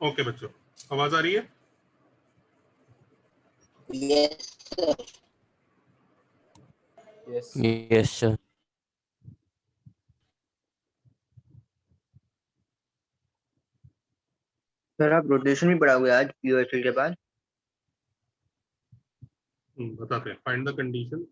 Okay बच्चों, आवाज आ रही है? Yes sir. Yes sir. Sir आप रोटेशन भी पढ़ाओगे आज पीओएसएल के बाद? बताते हैं। Find the condition.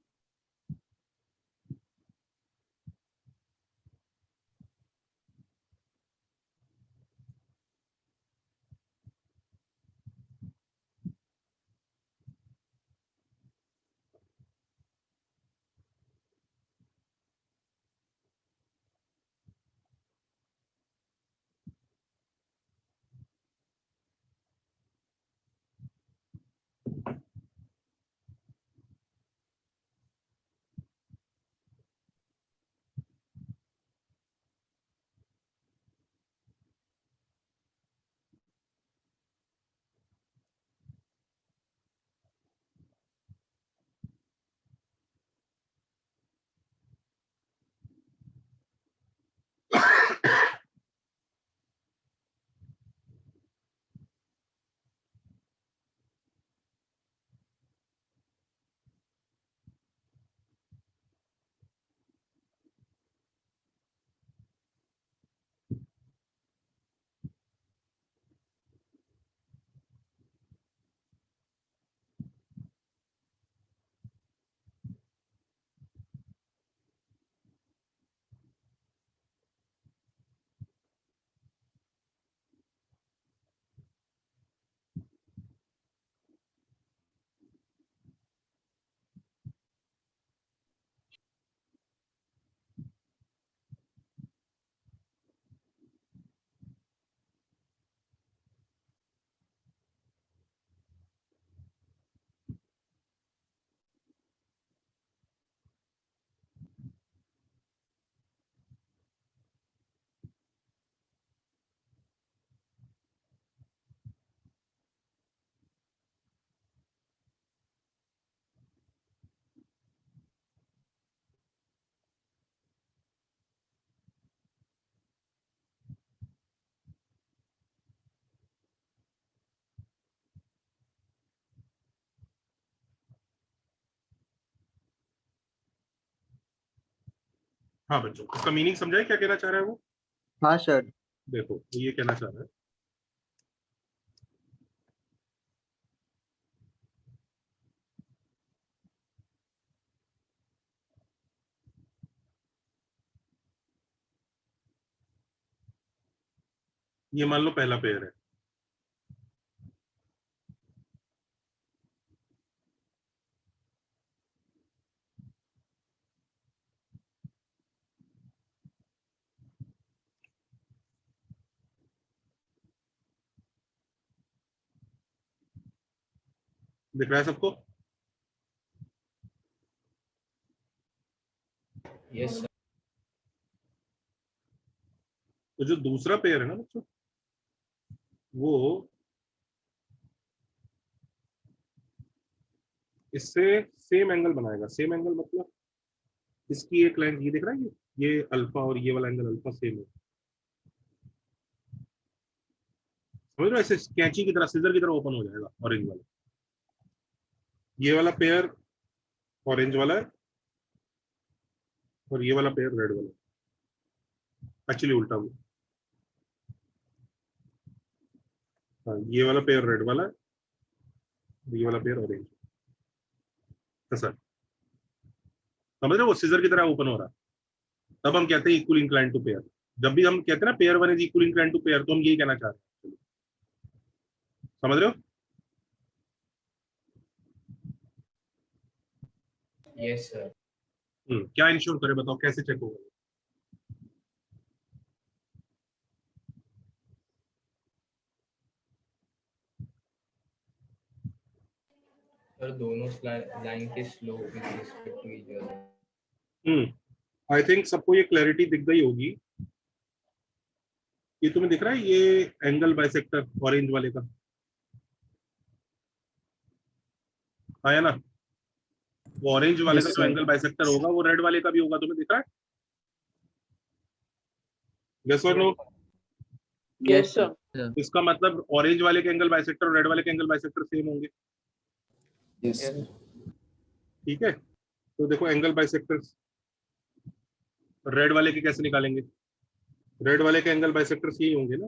हाँ बच्चों, इसका मीनिंग समझा है? क्या कहना चाह रहा है वो? हाँ सर। देखो, ये कहना चाह रहा है ये मान लो पहला पेयर है, दिख रहा है सबको? Yes sir. तो जो दूसरा पेयर है ना बच्चों, वो इससे सेम एंगल बनाएगा। सेम एंगल मतलब इसकी एक लाइन ये दिख रहा है, ये अल्फा और ये वाला एंगल अल्फा सेम है। समझ रहे हो? ऐसे कैंची की तरह, सीजर की तरह ओपन हो जाएगा ऑरेंज वाला। ये वाला पेयर ऑरेंज वाला है और ये वाला पेयर रेड वाला है। एक्चुअली उल्टा हुआ। हाँ, ये वाला पेयर रेड वाला है, ये वाला पेयर ऑरेंज। ऐसा समझ रहे हो? वो सीजर की तरह ओपन हो रहा है। तब हम कहते हैं इक्वल इंक्लाइन टू पेयर। जब भी हम कहते हैं ना pair one is equal incline to pair, तो हम यही कहना चाह रहे हैं। समझ रहे हो? Yes sir. क्या इंश्योर करें बताओ, कैसे चेक होगा? सर दोनों लाइन के slope with respect to each other. I think सबको ये क्लैरिटी दिख गई होगी। ये तुम्हें दिख रहा है ये एंगल बाइसेक्टर ऑरेंज वाले का? आया ना? वो ऑरेंज वाले का जो एंगल बाइसेक्टर होगा वो रेड वाले का भी होगा। तुम्हें दिख रहा है? यस और नो? Yes sir. इसका मतलब ऑरेंज वाले के एंगल बाइसेक्टर और रेड वाले के एंगल बाइसेक्टर सेम होंगे। Yes. ठीक है, तो देखो एंगल बाइसेक्टर रेड वाले के कैसे निकालेंगे? रेड वाले के एंगल बाइसेक्टर्स यही होंगे ना।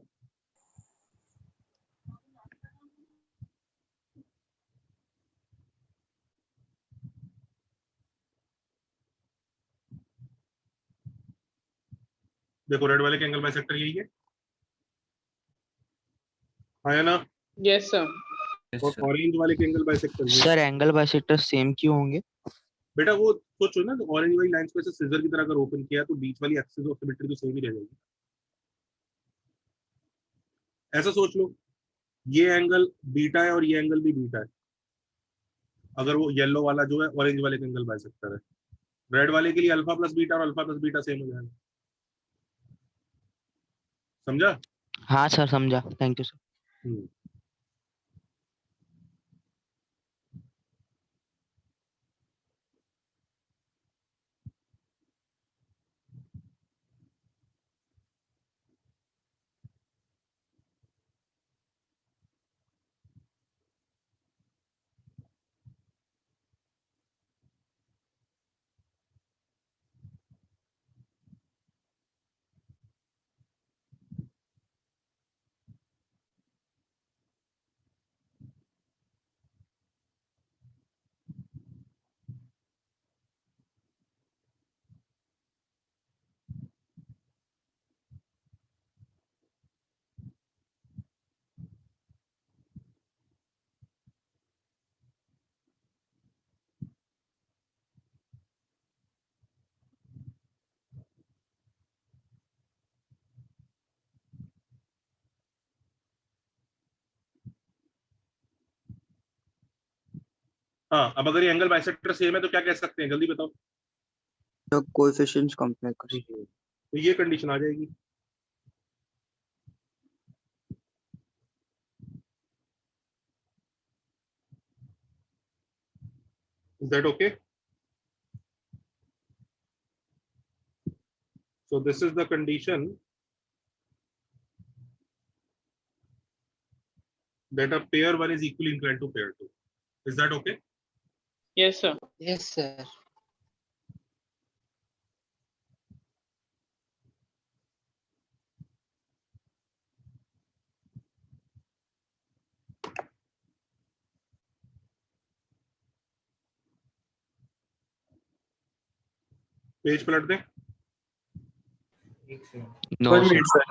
देखो रेड वाले के एंगल बाइसेक्टर यही है, हाँ या ना? Yes, sir. और ऑरेंज वाले के एंगल बाइसेक्टर ये। सर एंगल बाइसेक्टर सेम क्यों होंगे? बेटा वो सोचो ना, ऑरेंज वाली लाइंस को ऐसे सिजर की तरह अगर ओपन किया तो बीच वाली एक्सिस ऑफ सिमेट्री तो सेम ही रह जाएगी। ऐसा सोच लो, ये एंगल बीटा है और ये एंगल भी बीटा है। अगर वो येलो वाला जो है ऑरेंज वाले के एंगल बाइसेक्टर है, रेड वाले के लिए अल्फा प्लस बीटा और अल्फा प्लस बीटा सेम हो जाएगा। समझा? हाँ सर समझा, थैंक यू सर। हम्म। हाँ, अब अगर ये एंगल बाइसेक्टर सेम है तो क्या कह सकते हैं, जल्दी बताओ। तो कोएफिशिएंट्स कंपेयर तो ये कंडीशन आ जाएगी। Is that okay? So this is the condition that a pair 1 is equally inclined to pair 2. Is that okay? Yes, sir. Yes, sir. Page पलट दें। एक second. No 1 sir. minute, sir.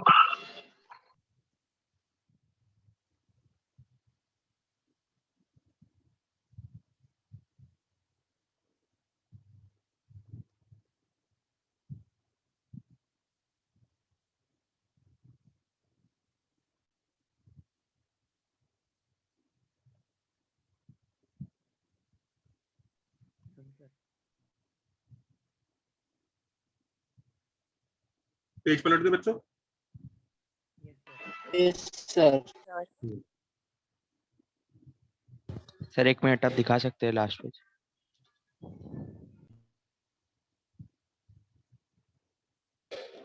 Page पलट दे बच्चों। Yes, sir. Sir एक minute आप दिखा सकते हैं last page.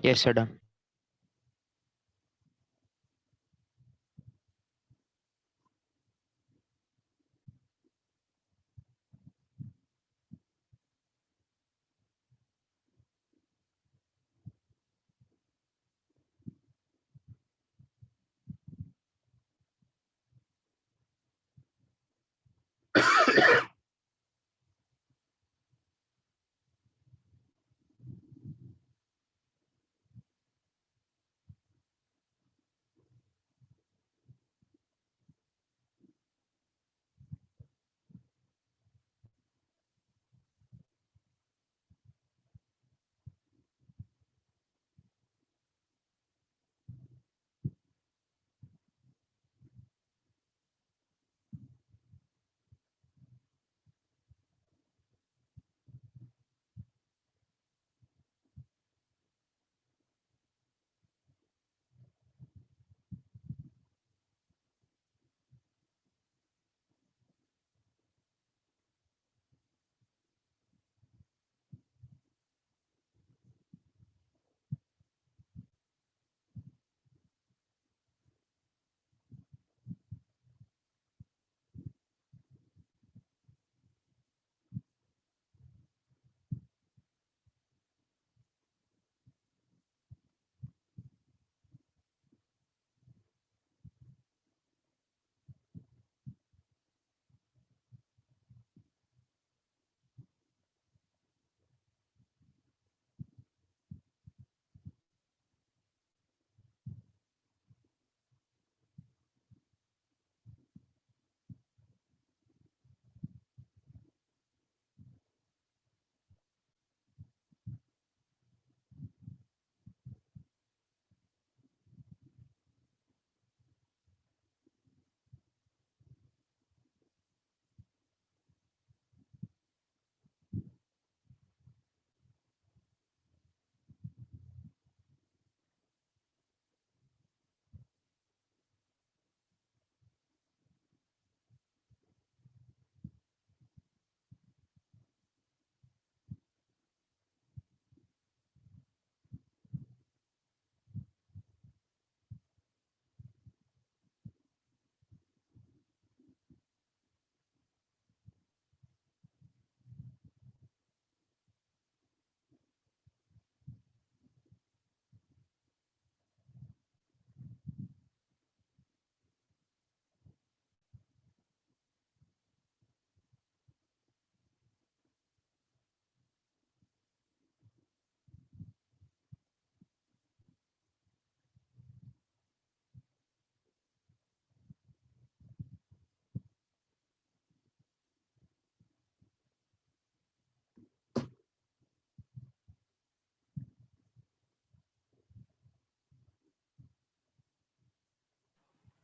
Yes sir done.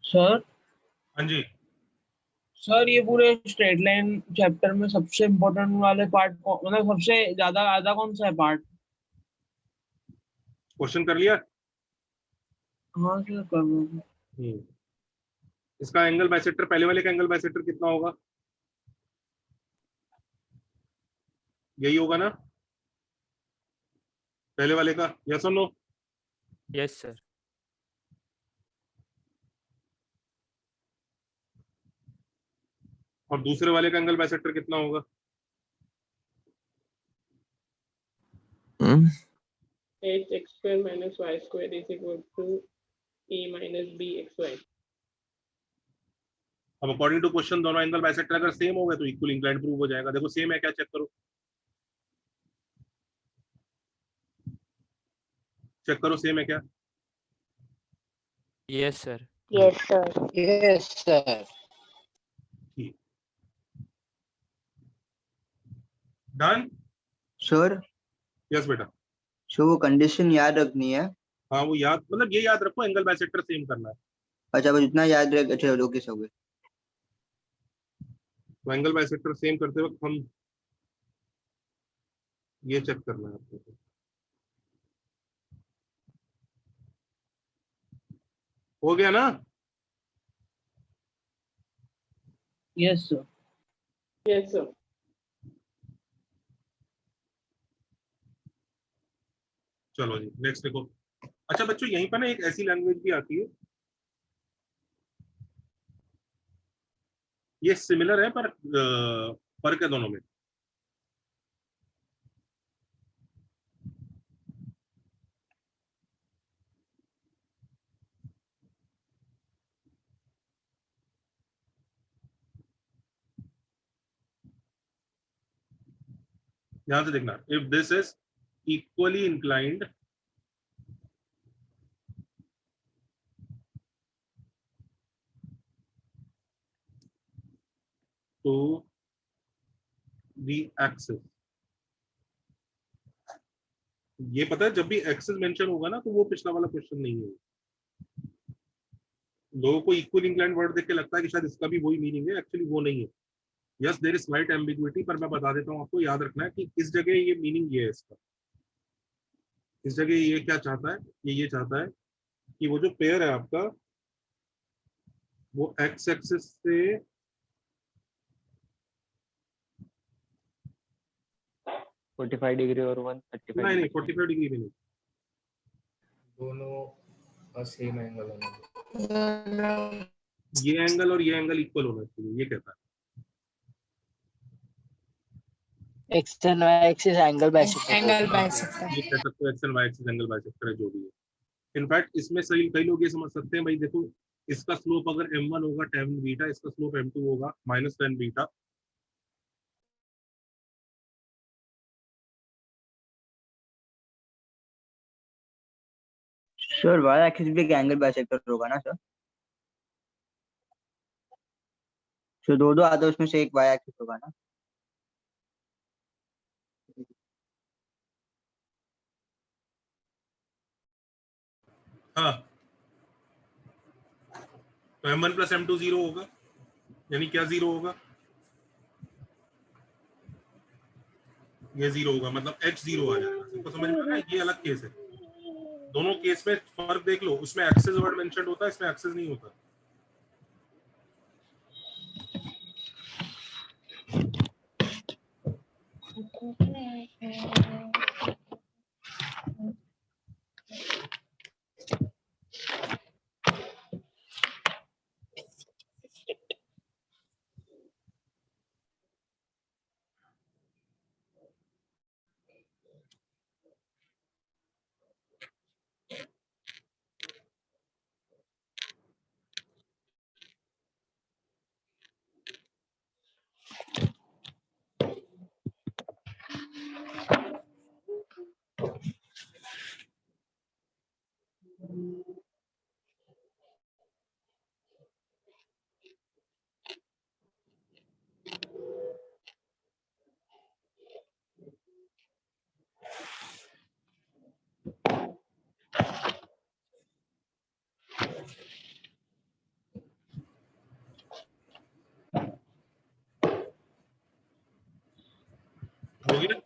Sir हाँ जी, सर ये पूरे स्ट्रेट लाइन चैप्टर में सबसे इम्पोर्टेंट वाले पार्ट मतलब सबसे ज्यादा आधा कौन सा है पार्ट? क्वेश्चन कर लिया। हाँ सर कर लो। हम्म, इसका एंगल बाइसेक्टर, पहले वाले का एंगल बाइसेक्टर कितना होगा? यही होगा ना पहले वाले का, यस और नो? Yes, sir. और दूसरे वाले का एंगल बाइसेक्टर कितना होगा? H x square minus y square is equal to a minus b xy. अब अकॉर्डिंग टू क्वेश्चन दोनों एंगल बाइसेक्टर अगर सेम हो गए तो इक्वल इंक्लाइंड प्रूव हो जाएगा। देखो सेम है क्या, चेक करो, चेक करो सेम है क्या। Yes, sir. Yes, sir. Yes, sir. Done? Sir yes बेटा। वो कंडीशन याद रखनी है। हाँ वो याद, मतलब ये याद रखो एंगल बाइसेक्टर सेम करना है। अच्छा बस इतना याद रख, अच्छा ओके सब है। तो एंगल बाइसेक्टर सेम करते वक्त हम ये चेक करना है आपको। हो गया ना? Yes sir. Yes, sir. चलो जी नेक्स्ट देखो। अच्छा बच्चों यहीं पर ना एक ऐसी लैंग्वेज भी आती है, ये सिमिलर है पर फर्क है दोनों में। ध्यान से देखना, if this is equally inclined to the axis, ये पता है जब भी एक्सिस मेंशन होगा ना तो वो पिछला वाला क्वेश्चन नहीं है। लोगों को इक्वल इंक्लाइंड वर्ड देख के लगता है कि शायद इसका भी वही मीनिंग है, एक्चुअली वो नहीं है। Yes there is slight ambiguity, पर मैं बता देता हूँ आपको, याद रखना है कि इस जगह ये मीनिंग ये है इसका। इस जगह ये क्या चाहता है, ये चाहता है कि वो जो पेयर है आपका वो एक्स एक्सिस से 45 डिग्री और 135 नहीं डिग्री। 45 डिग्री भी नहीं, दोनों सेम एंगल होना चाहिए। ये एंगल और ये एंगल इक्वल होना चाहिए, ये कहता है। X and Y axis angle bicycle. Angle bisector. ये कह सकते हो X and Y axis angle bisector है जो भी है। इनफैक्ट इसमें सही कई लोग ये समझ सकते हैं भाई देखो, इसका स्लोप अगर m1 होगा tan बीटा, इसका स्लोप m2 होगा minus tan beta. Sir Y axis भी एक एंगल बाइसेक्टर होगा ना सर? सर दो आता है उसमें से एक वाई एक्सिस होगा ना? हाँ तो m1 प्लस m2 जीरो होगा, यानी क्या जीरो होगा, ये जीरो होगा, मतलब h जीरो आ जाएगा। सबको समझ में आ रहा है? ये अलग केस है, दोनों केस में फर्क देख लो, उसमें एक्सेस वर्ड मेंशन होता है, इसमें एक्सेस नहीं होता। हो गया?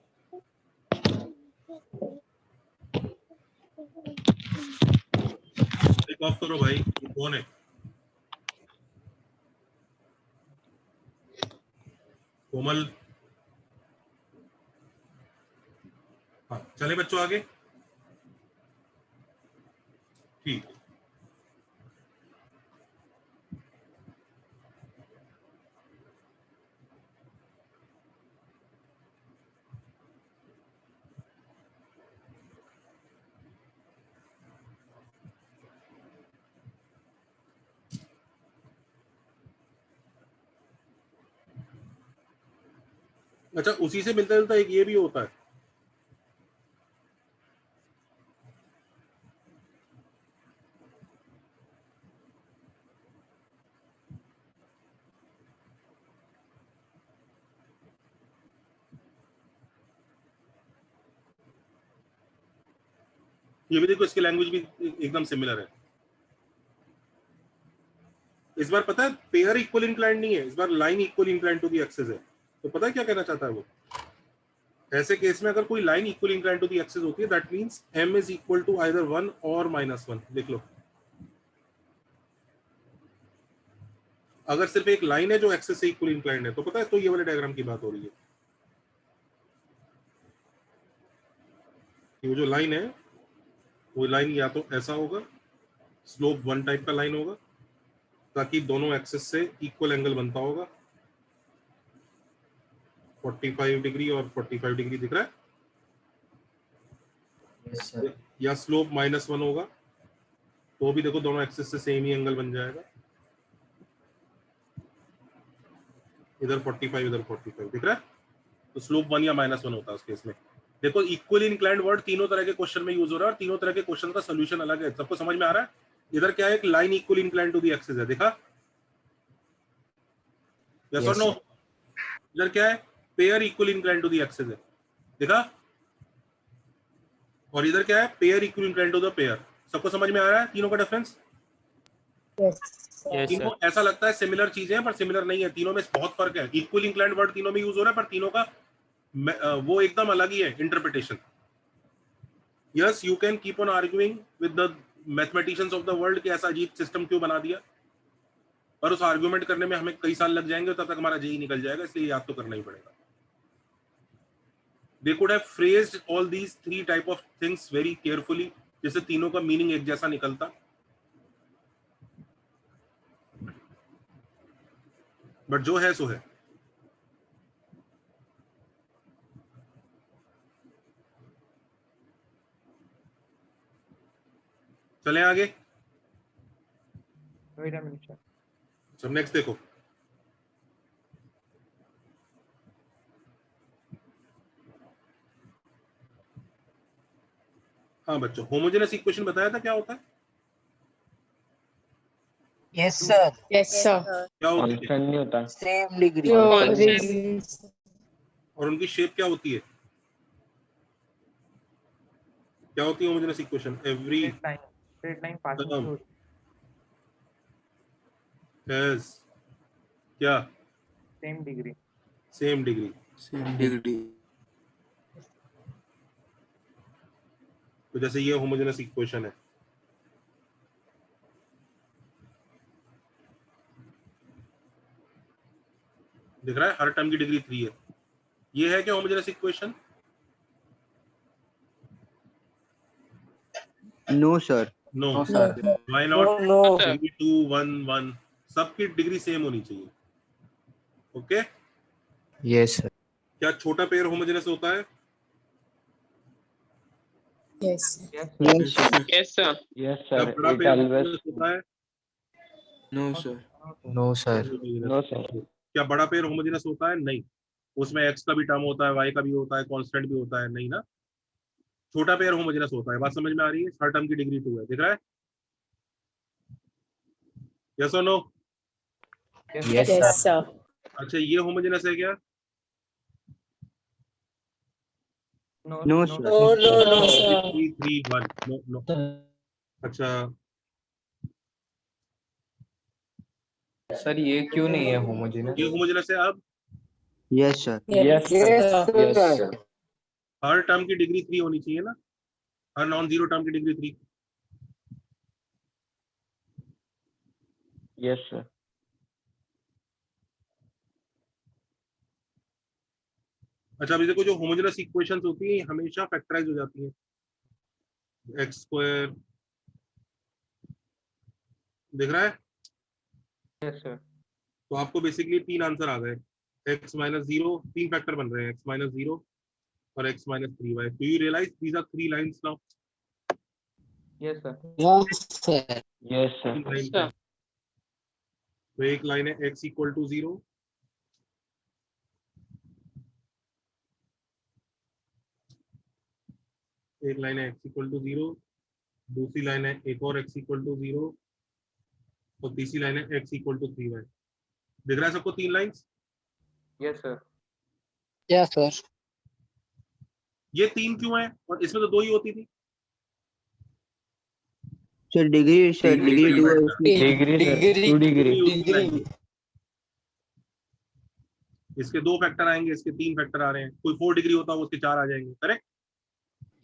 एक ऑफ करो भाई, ये कौन है? कोमल। हाँ चले बच्चों आगे। ठीक है। अच्छा, उसी से मिलता जुलता एक ये भी होता है। ये भी देखो, इसकी लैंग्वेज भी एकदम सिमिलर है। इस बार पता है पेयर इक्वल इंक्लाइंड नहीं है, इस बार line equal inclined to the axis है। तो पता है क्या कहना चाहता है वो? ऐसे केस में अगर कोई line equal inclined to the axis होती है, that means m is equal to either 1 और -1। देख लो, अगर सिर्फ एक लाइन है जो एक्सिस से इक्वल इंक्लाइंड है तो पता है, तो ये वाले डायग्राम की बात हो रही है। ये जो लाइन है वो लाइन या तो ऐसा होगा, स्लोप 1 टाइप का लाइन होगा, ताकि दोनों एक्सिस से इक्वल एंगल बनता होगा। 45 डिग्री और 45 डिग्री दिख रहा है। Yes, sir. या स्लोप -1 होगा, तो भी देखो दोनों एक्सिस से सेम ही एंगल बन जाएगा। इधर 45 इधर 45 दिख रहा है, तो स्लोप 1 या -1 होता है उस केस में। देखो इक्वली इंक्लाइंड वर्ड तीनों तरह के क्वेश्चन में यूज हो रहा है और तीनों तरह के क्वेश्चन का सोल्यूशन अलग है। सबको समझ में आ रहा है? इधर क्या है, एक line equally inclined to the axis है, देखा? यस और नो? इधर क्या है, pair equally inclined to the axis है, देखा? और इधर क्या है, pair equally inclined to the pair. सबको समझ में आ रहा है तीनों का डिफरेंस? यस तीनों सर। ऐसा लगता है सिमिलर चीजें हैं, पर सिमिलर नहीं है। तीनों में बहुत फर्क है। इक्वल इंक्लाइंड वर्ड तीनों में यूज हो रहा है, पर तीनों का वो एकदम अलग ही है interpretation. Yes, you can keep on arguing with the mathematicians of the world कि ऐसा अजीब सिस्टम क्यों बना दिया, पर उस आर्ग्यूमेंट करने में हमें कई साल लग जाएंगे, तब तक हमारा जेई निकल जाएगा, इसलिए याद तो करना ही पड़ेगा। They could have phrased all these three type of things very carefully, जिससे तीनों का मीनिंग एक जैसा निकलता। बट जो है सो है। चलें आगे। सब नेक्स्ट देखो। हाँ बच्चों, होमोजेनस इक्वेशन बताया था क्या होता है? Yes, sir. Yes, sir. क्या होती है? कांस्टेंट नहीं होता। Same degree. Constant. और उनकी शेप क्या होती है? क्या होती है homogeneous equation? Every straight line passing term through has क्या? same degree. Same degree. Same degree. तो जैसे ये होमोजेनस इक्वेशन है, दिख रहा है, हर टर्म की डिग्री 3 है। ये है क्या homogeneous equation? No, sir. No. No, sir. Why No, not? no. Degree 2 1 1 सबकी डिग्री सेम होनी चाहिए। ओके? Yes sir. क्या छोटा पेयर होमोजेनस होता है? Yes. Yes, Yes. Yes, sir. Yes क्या सर। बड़ा इट पेयर ऑलवेज होमोजेनस होता है? No, sir. No sir. No sir. क्या बड़ा पेयर होमोजेनस होता है? नहीं, उसमें एक्स का भी टर्म होता है, वाई का भी होता है, कांस्टेंट भी होता है, नहीं ना। छोटा पेयर होमोजेनस होता है। बात समझ में आ रही है? हर टर्म की डिग्री 2 है, दिख रहा है? यस और no? Yes Yes, sir. sir. अच्छा, ये होमोजेनस है क्या? no, No, no, sir. No, no, no, sir. 3 3 1 no no. अच्छा, सर ये क्यों नहीं है होमोजेनस? ये होमोजेनस है। अब Yes, sir. Yes, sir. Yes, sir. हर टर्म की डिग्री 3 होनी चाहिए ना, हर नॉन जीरो टर्म की डिग्री 3। Yes, sir. अच्छा, अभी देखो जो होमोजेनस इक्वेशंस होती है हमेशा फैक्टराइज हो जाती है। एक्स स्क्वायर दिख रहा है, Yes, sir. तो आपको बेसिकली 3 आंसर आ गए। एक्स माइनस जीरो, 3 फैक्टर बन रहे हैं, एक्स माइनस जीरो और x minus 3y। Do you realise these are 3 lines now? Yes, sir. Yes, sir. Yes, sir. 3 lines sir. है। तो एक लाइन है एक्स इक्वल टू 0, एक लाइन है एक्स इक्वल टू 0, दूसरी लाइन है एक और एक्स इक्वल टू 0 और तीसरी लाइन है एक्स इक्वल टू 3y। दिख रहा है सबको 3 lines? Yes, sir. Yes, sir. ये 3 क्यों है और इसमें तो 2 ही होती थी? Sir degree, sir Degree degree पे 2 है बैठता है। उसमें। Degree, sir. Degree. 2 degree. Degree उसी line Degree. की। इसके 2 फैक्टर आएंगे, इसके 3 फैक्टर आ रहे हैं। कोई 4 डिग्री होता है उसके 4 आ जाएंगे। करेक्ट?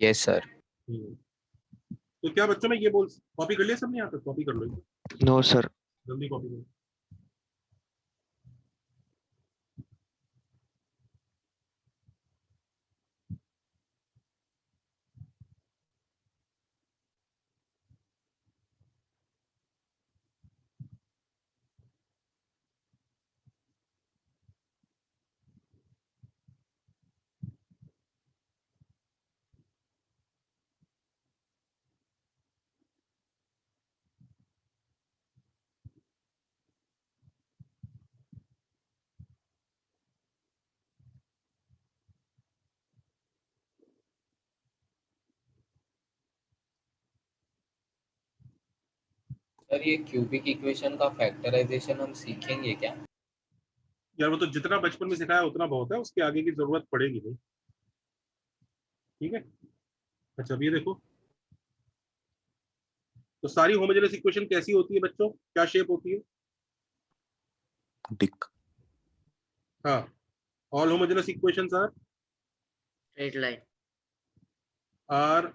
Yes sir. तो क्या बच्चों में ये बोल कॉपी कर लिया सबने? यहाँ तक कॉपी कर लो, नो सर। जल्दी कॉपी करो। सर ये क्यूबिक इक्वेशन का फैक्टराइजेशन हम सीखेंगे क्या? यार वो तो जितना बचपन में सिखाया उतना बहुत है, उसके आगे की जरूरत पड़ेगी नहीं। ठीक है? अच्छा, अब ये देखो, तो सारी होमोजेनस इक्वेशन कैसी होती है बच्चों? क्या शेप होती है? डिक। हाँ, all homogeneous equations Straight line. Are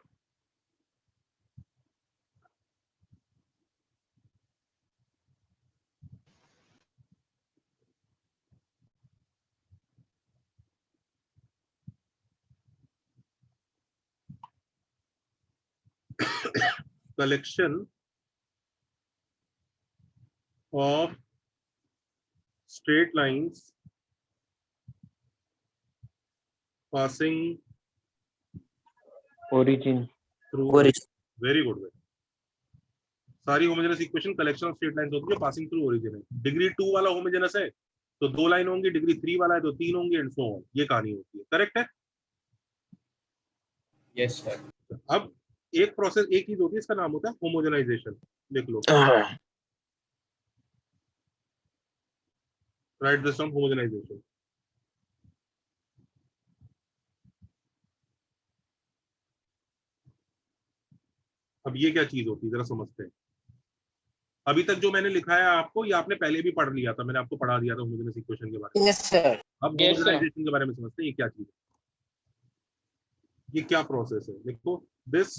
collection of straight lines passing Origin. through Origin. very good way। सारी homogeneous equation collection of straight lines होती है पासिंग थ्रू ओरिजिन है। डिग्री 2 वाला होमोजेनस है तो 2 लाइन होंगी, डिग्री 3 वाला है तो 3 होंगे एंड सो ऑन। ये कहानी होती है। करेक्ट है? Yes sir. अब एक प्रोसेस, एक चीज होती है, इसका नाम होता है होमोजेनाइजेशन। लिख लो, राइट दिस डाउन, होमोजेनाइजेशन। अब ये क्या चीज होती है जरा समझते हैं। अभी तक जो मैंने लिखा है आपको, ये आपने पहले भी पढ़ लिया था, मैंने आपको पढ़ा दिया था होमोजेनस इक्वेशन के बारे में। Yes, sir. अब Yes, sir. होमोजेनाइजेशन के बारे में समझते हैं, ये क्या चीज है, ये क्या प्रोसेस है। देखो, this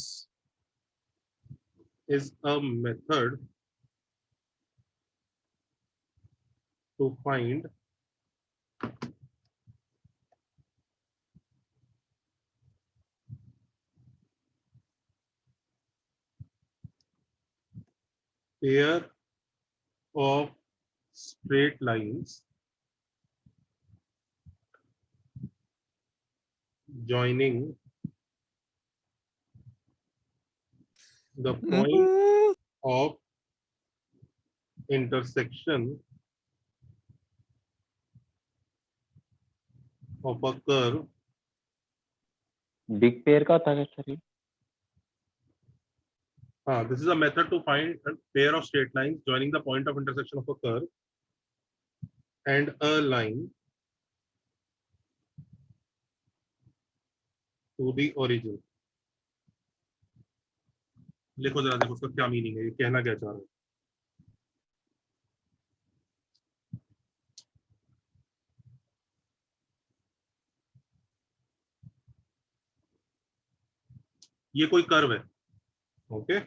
is a method to find pair of straight lines joining the point of intersection of a curve। Big pair का था क्या sir? This is a method to find a pair of straight lines joining the point of intersection of a curve and a line to the origin। लिखो जरा, देखो उसका क्या meaning है, ये कहना क्या चाह रहा है। ये कोई कर्व है, ओके,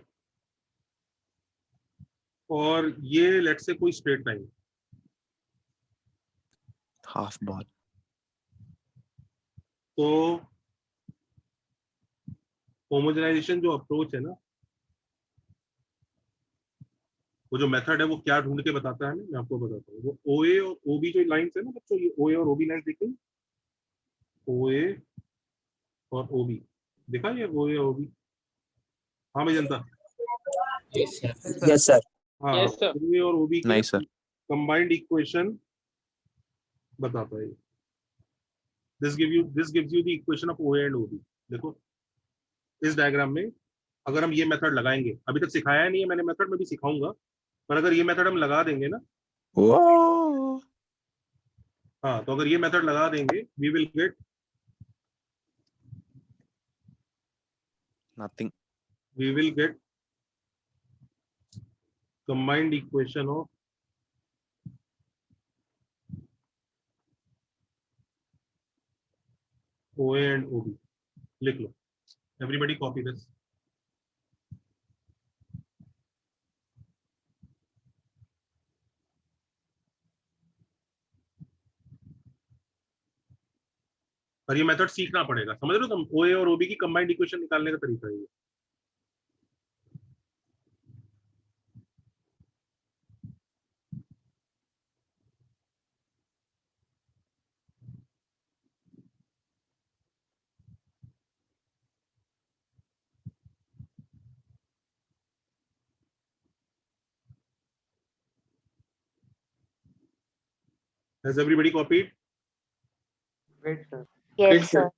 और ये लेट से कोई स्ट्रेट लाइन, हाफ बॉल। तो होमोजेनाइजेशन जो अप्रोच है ना, वो जो मेथड है वो क्या ढूंढ के बताता है ना, मैं आपको बताता हूँ। वो ओए और ओबी जो लाइंस है ना बच्चों, ये ओए और ओबी लाइंस देखिए, ओए और ओबी, देखा ये ओए और ओबी? हाँ भाई जनता, Yes, sir. Yes sir. हाँ, Yes, sir. ओए और ओबी की नहीं सर। कंबाइंड इक्वेशन बताता है। This gives you the equation of ओए एंड ओबी। देखो इस डायग्राम में अगर हम ये मेथड लगाएंगे, अभी तक सिखाया नहीं है मैंने मेथड, में भी सिखाऊंगा, पर अगर ये मेथड हम लगा देंगे ना, ओ हाँ, तो अगर ये मेथड लगा देंगे we will get nothing. combined equation of OA and OB। लिख लो, everybody copy this। और ये मेथड सीखना पड़ेगा, समझ रहे हो तुम? OA और OB की कंबाइंड इक्वेशन निकालने का तरीका है ये। Has everybody copied? Wait, sir. Yes, sir.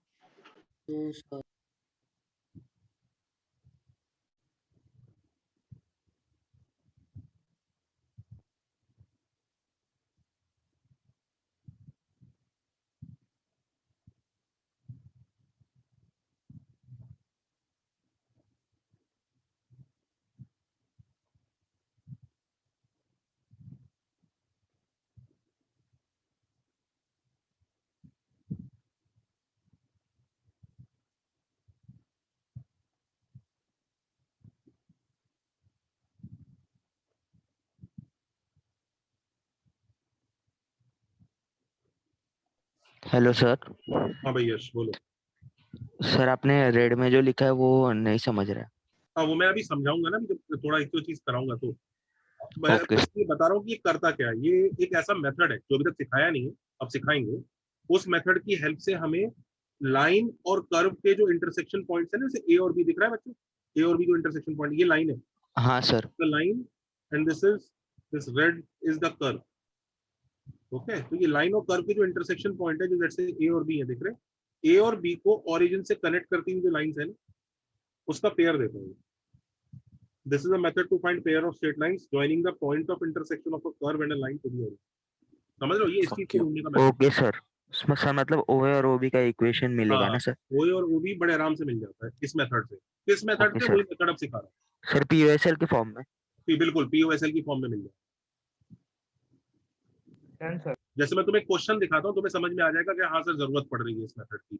Hello sir. हाँ भाई यश बोलो। सर आपने रेड में जो लिखा है वो नहीं समझ रहा है। हाँ, वो मैं अभी समझाऊंगा ना, जब थोड़ा एक दो चीज कराऊंगा तो। मैं ओके। इसलिए बता रहा हूँ कि ये करता क्या है। ये एक ऐसा मेथड है जो अभी तक सिखाया नहीं है, अब सिखाएंगे। उस मेथड की हेल्प से हमें लाइन और कर्व के जो इंटरसेक्शन पॉइंट्स है ना, जैसे ए और बी दिख रहा है बच्चों, ए और बी जो इंटरसेक्शन पॉइंट, ये लाइन है, हाँ sir. The line, and this red is the curve. Okay, तो ये लाइन और कर्व के जो इंटरसेक्शन पॉइंट है, जो जैसे ए और बी है दिख रहे हैं, ए और बी को ओरिजिन से कनेक्ट करती हुई जो लाइंस है ना, उसका पेयर देता है। This is a method to find pair of straight lines joining the point of intersection of a curve and a line to the origin. समझ रहे हो? ये इस चीज को ढूंढने का मेथड। Okay sir. सर मतलब ओए और ओबी का इक्वेशन मिलेगा हाँ, ना सर? ओए और ओबी बड़े आराम से मिल जाता है इस मेथड से। किस मेथड ओके से? सर। वही मेथड अब सिखा रहा सर पीओएसएल के फॉर्म में। हूँ। बिल्कुल पीओएसएल की फॉर्म में मिल जाए। Done, sir. जैसे मैं तुम्हें क्वेश्चन दिखाता हूँ, तुम्हें समझ में आ जाएगा कि हाँ सर जरूरत पड़ रही है इस मेथड की,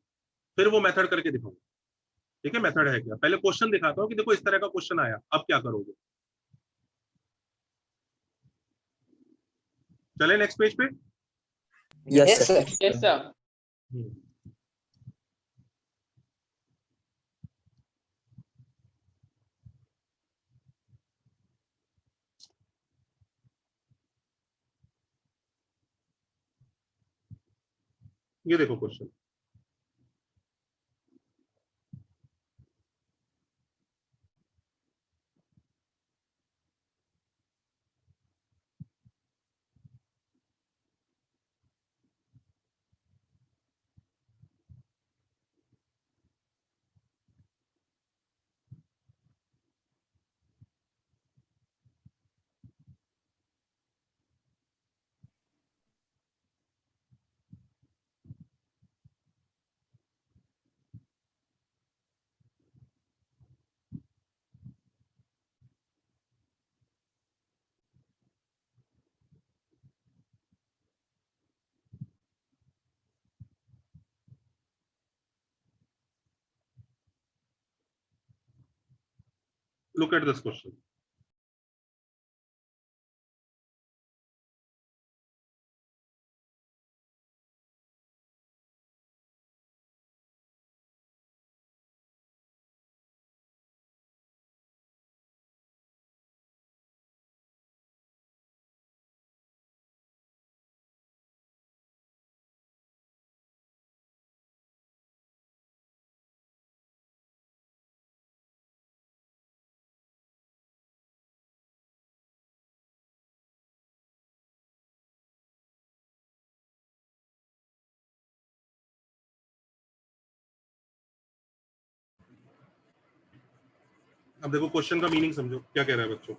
फिर वो मेथड करके दिखाऊंगा। ठीक है, मेथड है क्या, पहले क्वेश्चन दिखाता हूँ कि देखो इस तरह का क्वेश्चन आया, अब क्या करोगे। चले नेक्स्ट पेज पे। Yes sir. Yes, sir. हम्म, ये देखो question. look at this question. अब देखो क्वेश्चन का मीनिंग समझो क्या कह रहा है बच्चों।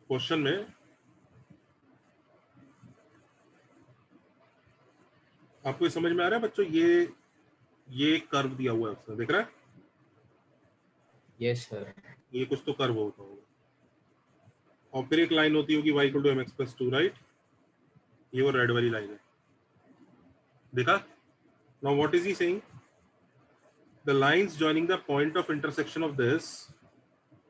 क्वेश्चन में आपको ये समझ में आ रहा है बच्चों, ये कर्व दिया हुआ है उसमें, देख रहा है? Yes, sir. ये कुछ तो कर्व होता होगा और फिर एक लाइन होती होगी y equal to mx plus 2, right? ये वो रेड वाली लाइन है, देखा? Now what is he saying? The lines joining the point of intersection of this,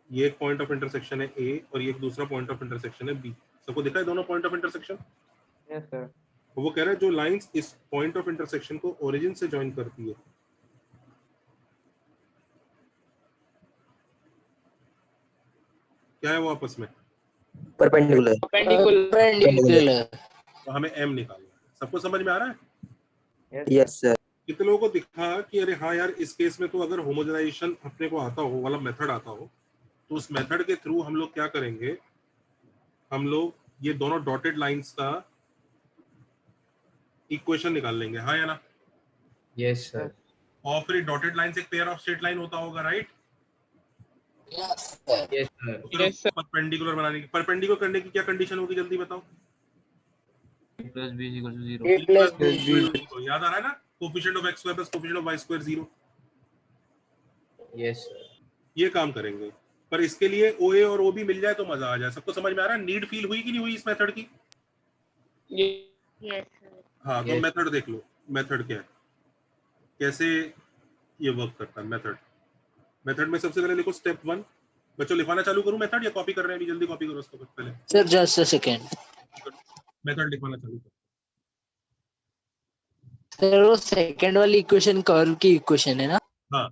ये एक पॉइंट ऑफ इंटरसेक्शन है A और ये एक दूसरा पॉइंट ऑफ इंटरसेक्शन है B। सबको दिखा है दोनों point of intersection? Yes, sir. वो कह रहा है जो लाइंस इस पॉइंट ऑफ इंटरसेक्शन को ओरिजिन से जॉइन करती है, क्या है वो आपस में? परपेंडिकुलर। Perpendicular. तो हमें m निकालना है। सबको समझ में आ रहा है? Yes, yes sir. कितने लोगों को दिखा कि अरे हाँ यार, इस केस में तो अगर होमोजेनाइजेशन अपने को आता हो वाला मेथड आता हो तो उस मेथड के थ्रू हम लोग क्या करेंगे, हम लोग ये दोनों डॉटेड लाइंस का इक्वेशन निकाल लेंगे, हाँ या ना? Yes, sir. और फिर डॉटेड लाइंस एक पेयर ऑफ स्ट्रेट लाइन होता होगा, right? Yes, sir. Yes, sir. Yes, sir. Perpendicular बनाने की, परपेंडिकुलर करने की क्या कंडीशन होगी, जल्दी बताओ। plus b is equal to 0. A plus B B. तो याद आ रहा है ना, coefficient of x square plus coefficient of y square 0। Yes, sir. ये काम करेंगे, पर इसके लिए OA और OB मिल जाए तो मजा आ जाए। सबको समझ में आ रहा है? नीड फील हुई कि नहीं हुई इस मेथड की? Yes, sir. हाँ, तो Yes. मेथड देख लो, मेथड क्या है, कैसे ये वर्क करता है मेथड। मेथड में सबसे पहले लिखो स्टेप 1। बच्चों लिखवाना चालू करूं मेथड या कॉपी कर रहे हैं अभी? जल्दी कॉपी करो उसको पहले, Sir, just a second. Method लिखवाना चालू करो। सर वो सेकंड वाली इक्वेशन कर्व की इक्वेशन है ना? हाँ,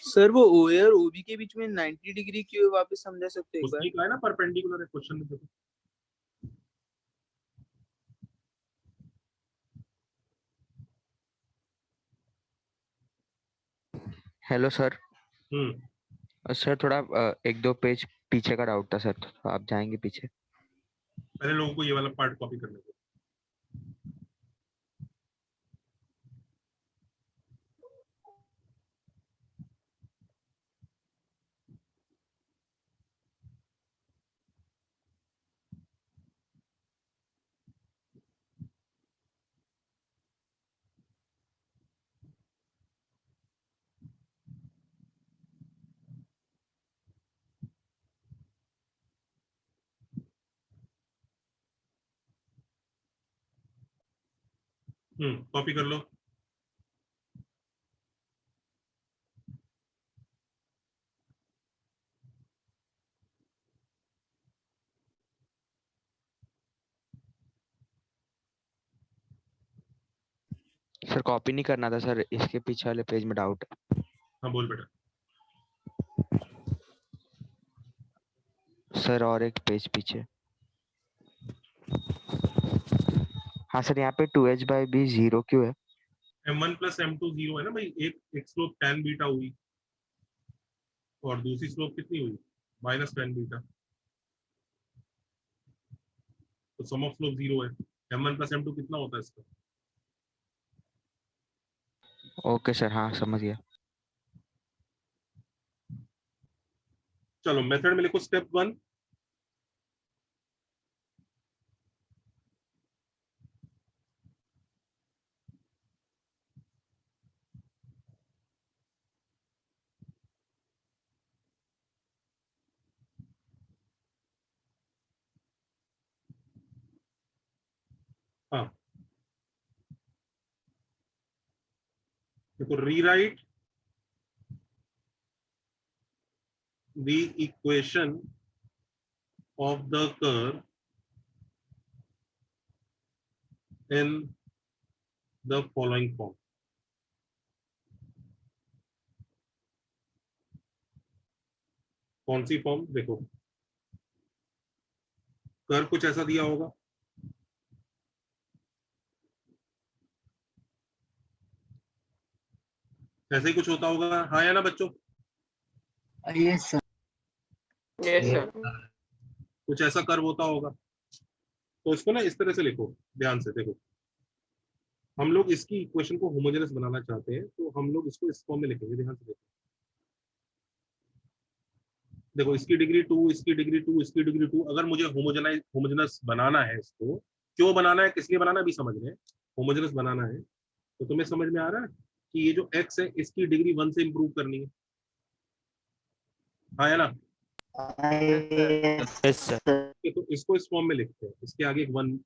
सर वो OA और OB के बीच में 90 डिग्री क्यों, वापस समझा सकते हैं एक बार? उसने कहा है ना परपेंडिकुलर है क्वेश्चन में, देखो। Hello sir. हम्म, सर थोड़ा एक दो पेज पीछे का डाउट था सर, तो आप जाएंगे पीछे? पहले लोगों को ये वाला पार्ट कॉपी करने दो। कॉपी कर लो। सर कॉपी नहीं करना था सर, इसके पीछे वाले पेज में डाउट है। हाँ बोल बेटा। सर और एक पेज पीछे। हाँ सर, यहाँ पे 2h/b 0 क्यों है? m1 प्लस m2 0 है ना भाई। एक स्लोप tan बीटा हुई और दूसरी स्लोप कितनी हुई, माइनस tan बीटा, तो सम ऑफ स्लोप 0 है। m1 प्लस m2 कितना होता है इसका? ओके सर, हाँ समझ गया। चलो मेथड में लिखो स्टेप 1। हाँ, देखो rewrite the equation of the curve in the following form. कौन सी फॉर्म? देखो कर्व कुछ ऐसा दिया होगा, ऐसे ही कुछ होता होगा, हाँ या ना बच्चों? Yes, sir. Yes, sir. कुछ ऐसा कर्व होता होगा, तो इसको ना इस तरह से लिखो, ध्यान से देखो। हम लोग इसकी इक्वेशन को होमोजेनस बनाना चाहते हैं, तो हम लोग इसको इस फॉर्म में लिखेंगे, ध्यान से देखो। देखो इसकी डिग्री 2, इसकी डिग्री 2, इसकी डिग्री 2। अगर मुझे होमोजेनस बनाना है, इसको क्यों बनाना है, किस लिए बनाना है, अभी समझ रहे हैं। होमोजेनस बनाना है तो तुम्हें समझ में आ रहा है कि ये जो x है इसकी डिग्री 1 से इंप्रूव करनी है, हाँ या ना? Yes, sir. तो इसको इस फॉर्म में लिखते हैं, इसके आगे एक 1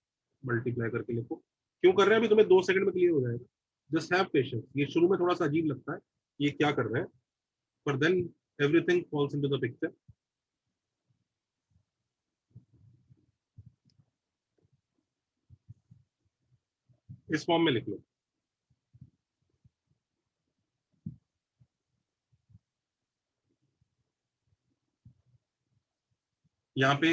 मल्टीप्लाई करके लिखो। क्यों कर रहे हैं अभी तुम्हें 2 सेकंड में क्लियर हो जाएगा। Just have patience. ये शुरू में थोड़ा सा अजीब लगता है ये क्या कर रहे हैं, पर then everything falls into the picture. इस फॉर्म में लिख लो। यहाँ पे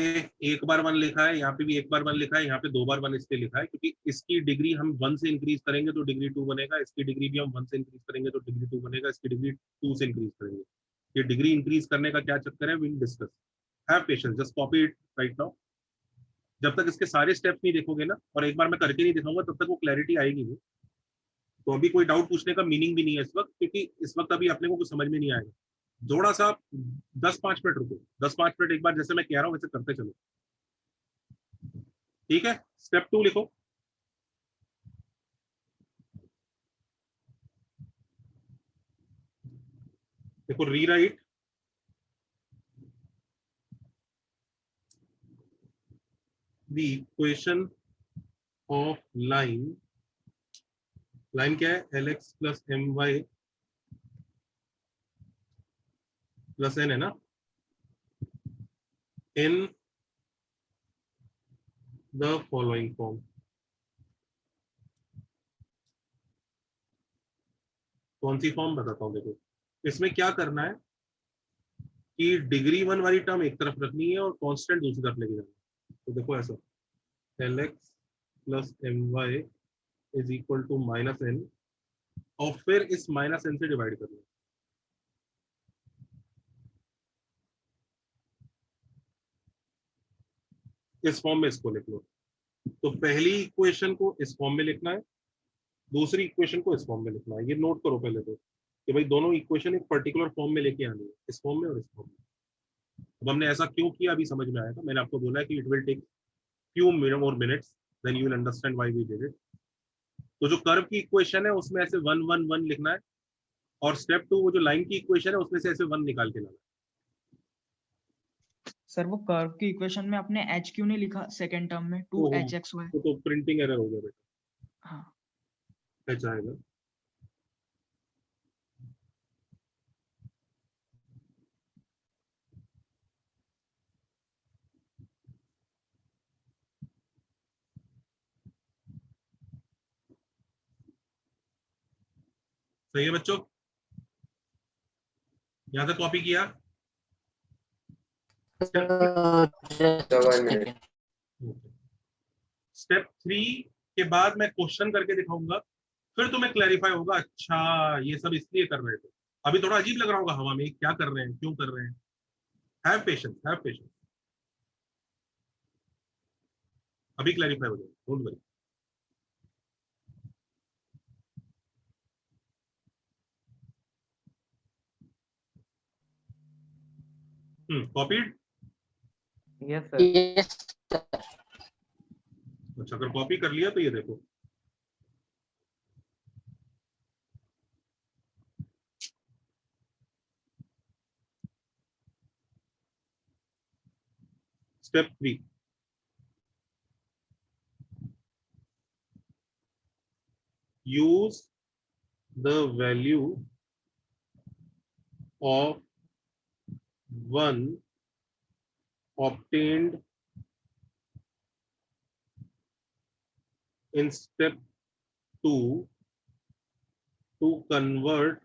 एक बार 1 लिखा है, यहाँ पे भी एक बार 1 लिखा है, यहाँ पे 2 बार 1 इसलिए लिखा है क्योंकि इसकी डिग्री हम 1 से इंक्रीज करेंगे तो डिग्री 2 बनेगा, इसकी डिग्री भी हम 1 से इंक्रीज करेंगे तो डिग्री 2 बनेगा, इसकी डिग्री 2 से इंक्रीज करेंगे। ये डिग्री इंक्रीज करने का क्या चक्कर है, will discuss. Have patience, just copy it right now. जब तक इसके सारे स्टेप्स नहीं देखोगे ना, और एक बार मैं करके नहीं दिखाऊंगा, तब तक वो क्लैरिटी आएगी नहीं। तो अभी कोई डाउट पूछने का मीनिंग भी नहीं है इस वक्त, क्योंकि इस वक्त अभी अपने को कुछ समझ में नहीं आएगा। थोड़ा सा 10-5 मिनट रुको, 10-5 मिनट एक बार जैसे मैं कह रहा हूँ वैसे करते चलो, ठीक है? स्टेप 2 लिखो। देखो rewrite the equation of line, line क्या है, lx plus my plus n है ना, इन द फॉलोइंग फॉर्म। कौन सी फॉर्म बताता हूं। देखो इसमें क्या करना है कि डिग्री 1 वाली टर्म एक तरफ रखनी है और कांस्टेंट दूसरी तरफ लेके जाना है। तो देखो ऐसा lx plus my is equal to minus n, और फिर इस माइनस n से डिवाइड करना है। इस फॉर्म में इसको लिख लो। तो पहली इक्वेशन को इस फॉर्म में लिखना है, दूसरी इक्वेशन को इस फॉर्म में लिखना है। ये नोट करो पहले तो कि भाई दोनों इक्वेशन एक पर्टिकुलर फॉर्म में लेके आनी है, इस फॉर्म में और इस फॉर्म में। अब हमने ऐसा क्यों किया अभी समझ में आएगा। मैंने आपको बोला है कि it will take few more minutes, then you will understand why we did it. तो जो कर्व की इक्वेशन है उसमें ऐसे 1 1 1 लिखना है, और स्टेप 2 वो जो लाइन की इक्वेशन है उसमें से ऐसे 1 निकाल के लाना है। सर वो कर्व की इक्वेशन में आपने h क्यों नहीं लिखा सेकंड टर्म में 2hxy? तो प्रिंटिंग एरर हो गया बेटा। हाँ h आएगा। सही है बच्चों, यहां तक कॉपी किया। स्टेप 3 के बाद मैं क्वेश्चन करके दिखाऊंगा, फिर तुम्हें क्लैरिफाई होगा, अच्छा ये सब इसलिए कर रहे थे। अभी थोड़ा अजीब लग रहा होगा हवा में, क्या कर रहे हैं, क्यों कर रहे हैं। हैव पेशेंस, हैव पेशेंस, अभी क्लैरिफाई हो जाएगा, don't worry. Copied? Yes, sir. Yes, sir. अच्छा अगर कॉपी कर लिया तो ये देखो, step 3 use the value of 1 obtained in step 2 to convert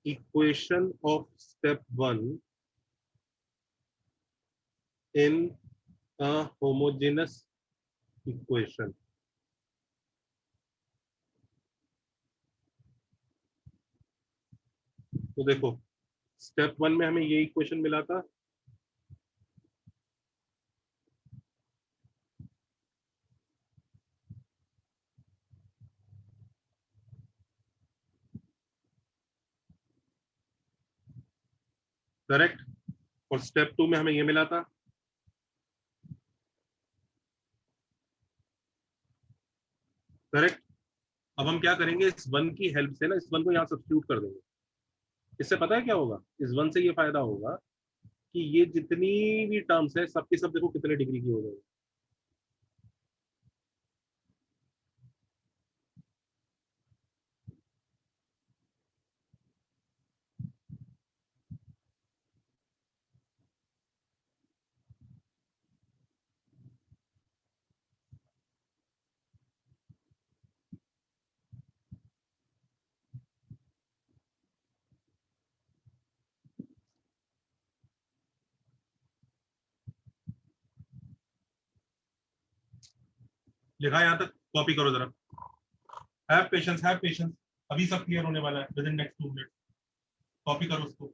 equation of step 1 in a homogeneous equation. तो देखो स्टेप 1 में हमें ये इक्वेशन मिला था, करेक्ट, और स्टेप 2 में हमें ये मिला था, करेक्ट। अब हम क्या करेंगे, इस 1 की हेल्प से ना इस 1 को यहाँ सब्स्टिट्यूट कर देंगे। इससे पता है क्या होगा, इस 1 से ये फायदा होगा कि ये जितनी भी टर्म्स है सबकी सब देखो कितने डिग्री की हो जाएगी। लिखा यहाँ तक, कॉपी करो जरा। हैव पेशेंस, अभी सब क्लियर होने वाला है with in next 2 minute. Copy करो उसको।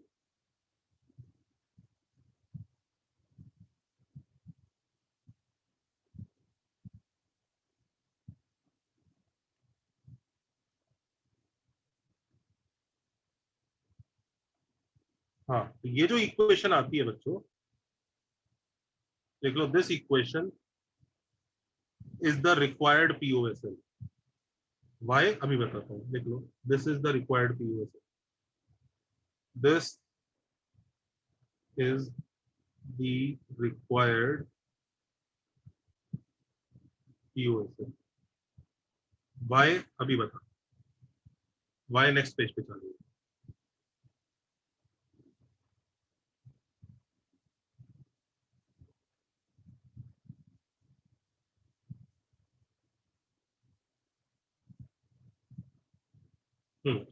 हाँ, तो ये जो इक्वेशन आती है बच्चों, देख लो, this equation is the required POSL. Why अभी बताता हूँ, देख लो, this is the required POSL, this is the required POSL. Why अभी बता, वाई नेक्स्ट पेज पे चलिए।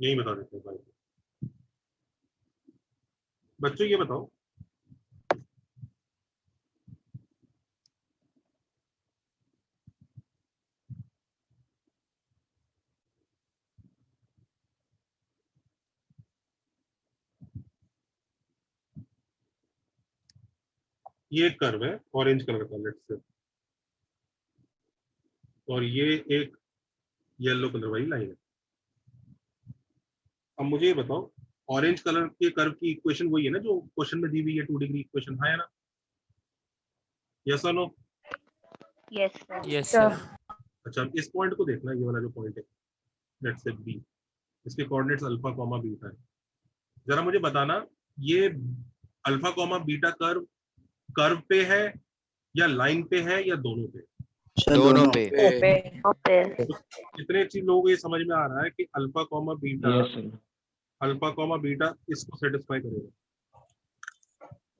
यही बता देते हैं भाई। बच्चों ये बताओ, ये एक कर्व है ऑरेंज कलर का, लेट्स से, और ये एक येलो कलर वाली लाइन है। अब मुझे ये बताओ, ऑरेंज कलर के कर्व की इक्वेशन वही है ना जो क्वेश्चन में दी हुई है, 2 डिग्री इक्वेशन है ना? यस और नो? Yes sir. अच्छा, इस पॉइंट को देखना, ये वाला जो पॉइंट है, लेट्स से बी, इसके कोऑर्डिनेट्स अल्फा कॉमा बीटा है। जरा मुझे बताना, ये अल्फा कॉमा बीटा कर्व पे है या लाइन पे है या दोनों पे? दोनों पे। कितने अच्छी लोगों को ये समझ में आ रहा है कि अल्फा कॉमा बीटा इसको सेटिस्फाई करेगा?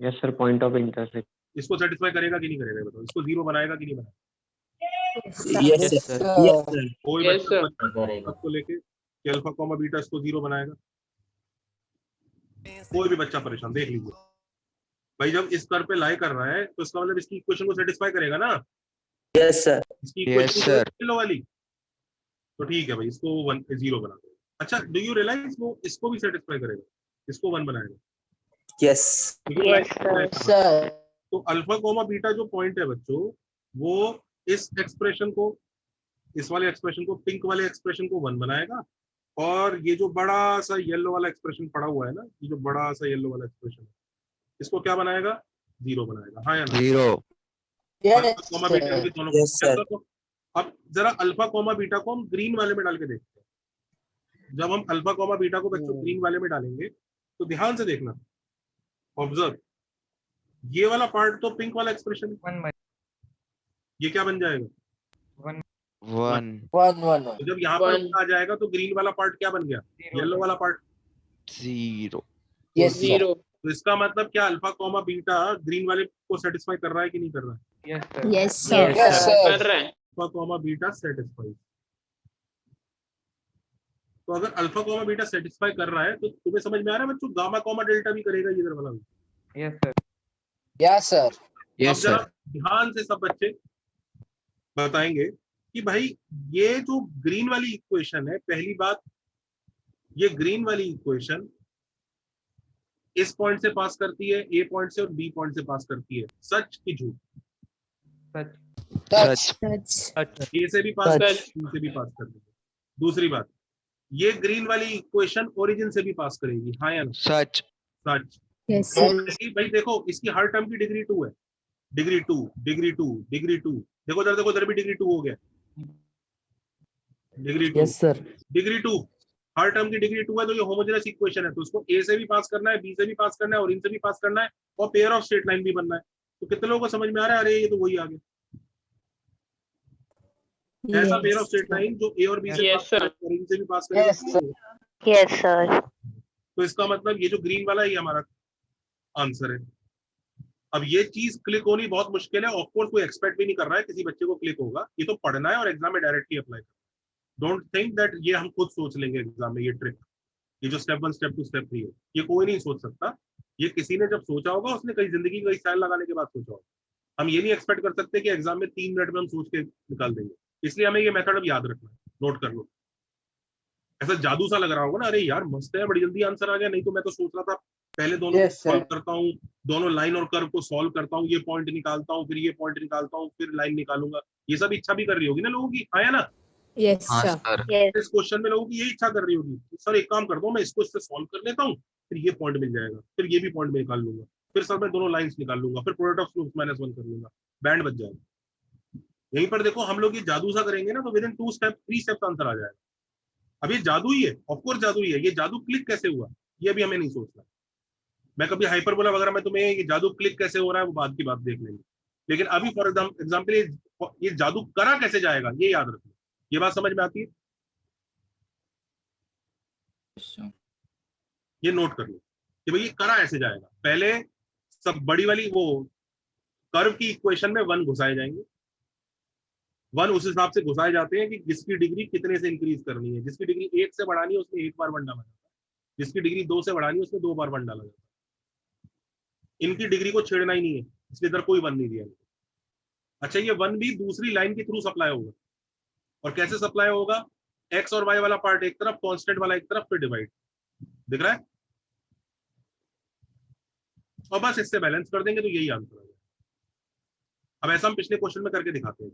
Yes sir, point of intersect. इसको सेटिस्फाई करेगा कि नहीं करेगा बताओ? इसको 0 बनाएगा कि नहीं बनाएगा? Yes sir. कोई Yes, sir. बच्चा को लेके कि अल्फा कॉमा बीटा इसको 0 बनाएगा? कोई भी बच्चा परेशान, देख लीजिए भाई, जब इस कर्व पे लाई कर रहा है तो इसका मतलब इसकी इक्वेशन को सेटिस्फाई करेगा ना? Yes sir. इसकी Yes, इक्वेशन sir. येलो वाली, तो ठीक है भाई, इसको 0 बना दो। अच्छा, डू यू रियलाइज वो इसको भी सेटिस्फाई करेगा, इसको 1 बनाएगा? Yes sir. तो अल्फा कॉमा बीटा जो पॉइंट है बच्चों, वो इस एक्सप्रेशन को, इस वाले एक्सप्रेशन को, पिंक वाले एक्सप्रेशन को 1 बनाएगा, और ये जो बड़ा सा येलो वाला एक्सप्रेशन पड़ा हुआ है ना, ये जो बड़ा सा येलो वाला एक्सप्रेशन है, इसको क्या बनाएगा? 0 बनाएगा। हाँ या ना? 0। अल्फा कॉमा बीटा के दोनों। Yes, sir. तो अब जरा अल्फा कॉमा बीटा को हम ग्रीन वाले में डाल के देखते हैं। जब हम अल्फा कॉमा बीटा को बच्चों ग्रीन वाले में डालेंगे तो ध्यान से देखना, ऑब्जर्व, ये वाला पार्ट तो पिंक वाला एक्सप्रेशन, ये क्या बन जाएगा? 1 1 तो जब यहाँ पर 1 1 आ जाएगा तो ग्रीन वाला पार्ट क्या बन गया, येलो वाला पार्ट। 0 yes sir 0 तो इसका मतलब क्या अल्फा कॉमा बीटा ग्रीन वाले को सेटिस्फाई कर रहा है कि नहीं कर रहा है? Yes, sir. Yes, sir. yes sir कर रहा है। Alpha comma beta satisfy. तो अगर अल्फा कॉमा बीटा सेटिस्फाई कर रहा है तो तुम्हें समझ में आ रहा है बच्चों, गामा कॉमा डेल्टा भी करेगा ये इधर वाला भी। Yes, sir. yes sir अब जरा ध्यान से सब बच्चे बताएंगे कि भाई ये जो ग्रीन वाली इक्वेशन है, पहली बात ये ग्रीन वाली इक्वेशन इस पॉइंट से पास करती है, ए पॉइंट से और बी पॉइंट से पास करती है, सच की झूठ? Such. touch Touch. ए से भी पास सच। करती है, बी से भी पास करती है। दूसरी बात, ये ग्रीन वाली इक्वेशन ओरिजिन से भी पास करेगी, हाँ या ना? सच सच। Yes, sir. कि भाई देखो इसकी हर टर्म की डिग्री 2 है, डिग्री 2 डिग्री 2 डिग्री 2, देखो इधर भी डिग्री 2 हो गया, डिग्री 2 yes sir डिग्री 2, हर टर्म की डिग्री 2 है, तो ये होमोजेनस इक्वेशन है, तो उसको ए से भी पास करना है, बी से भी पास करना है और इन से भी पास करना है और पेयर ऑफ स्ट्रेट लाइन भी बनना है। तो कितने लोगों को समझ में आ रहा है? अरे ये तो वही आ गया, ऐसा pair of Yes. Straight line जो ए और बी से Yes, पास sir. करेगा और इन से भी पास yes sir करेगा। Yes, sir. तो इसका मतलब ये जो ग्रीन वाला है ये हमारा आंसर है। अब ये चीज क्लिक होनी बहुत मुश्किल है, ऑफ कोर्स कोई एक्सपेक्ट भी नहीं कर रहा है किसी बच्चे को क्लिक होगा, ये तो पढ़ना है और एग्जाम में डायरेक्टली अप्लाई करना। डोंट थिंक दैट ये हम खुद सोच लेंगे एग्जाम में, ये ट्रिक, ये जो स्टेप 1 स्टेप 2 स्टेप 3 है, ये कोई नहीं सोच सकता। ये किसी ने जब सोचा होगा उसने कई जिंदगी कई साल लगाने के बाद सोचा होगा। हम ये नहीं एक्सपेक्ट कर सकते कि एग्जाम में 3 मिनट में हम सोच के निकाल देंगे, इसलिए हमें ये मेथड अब याद रखना है, नोट कर लो। ऐसा जादू सा लग रहा होगा ना, अरे यार मस्त है, बड़ी जल्दी आंसर आ गया, नहीं तो मैं तो सोच रहा था पहले दोनों Yes, को sir. सॉल्व करता हूँ, दोनों लाइन और कर्व को सॉल्व करता हूँ, ये पॉइंट निकालता हूँ, फिर ये पॉइंट निकालता हूँ, फिर लाइन निकालूंगा। ये सब इच्छा भी कर रही होगी ना लोगों की, आया ना? Yes, sir. Yes. इस क्वेश्चन में लोगों की यही इच्छा कर रही होगी, सर एक काम करता हूँ मैं इसको इससे सॉल्व कर लेता हूँ, फिर ये पॉइंट मिल जाएगा, फिर ये भी पॉइंट में निकाल लूंगा, फिर सर मैं दोनों लाइंस निकाल लूंगा, फिर प्रोडक्ट ऑफ स्लोप्स -1 कर लूंगा, बैंड बच जाएगा। यहीं पर देखो हम लोग ये जादू सा करेंगे ना तो with in 2 step 3 step answer आ जाएगा। अब ये जादू ही है, ऑफ कोर्स जादू ही है। ये जादू क्लिक कैसे हुआ ये भी हमें नहीं सोचना। मैं कभी हाइपरबोला वगैरह में तुम्हें ये जादू क्लिक कैसे हो रहा है वो बाद की बात देख लेंगे, लेकिन अभी फॉर एग्जाम्पल ये जादू करा कैसे जाएगा ये याद रखना। ये बात समझ में आती है? ये नोट कर लो कि भाई ये करा ऐसे जाएगा। पहले सब बड़ी वाली वो कर्व की इक्वेशन में 1 घुसाए जाएंगे, 1 उस हिसाब से घुसाए जाते हैं कि जिसकी डिग्री कितने से इंक्रीज करनी है। जिसकी डिग्री 1 से बढ़ानी है उसमें 1 बार 1 डाला जाता है, जिसकी डिग्री 2 से बढ़ानी है उसमें 2 बार 1 डाला जाता है। इनकी डिग्री को छेड़ना ही नहीं है, इसलिए इधर कोई 1 नहीं दिया। अच्छा, ये 1 भी दूसरी लाइन के थ्रू सप्लाई होगा, और कैसे सप्लाई होगा? एक्स और वाई वाला पार्ट एक तरफ, कांस्टेंट वाला एक तरफ, फिर डिवाइड। दिख रहा है? और बस इससे बैलेंस कर देंगे तो यही आंसर है। अब ऐसा हम पिछले क्वेश्चन में करके दिखाते हैं।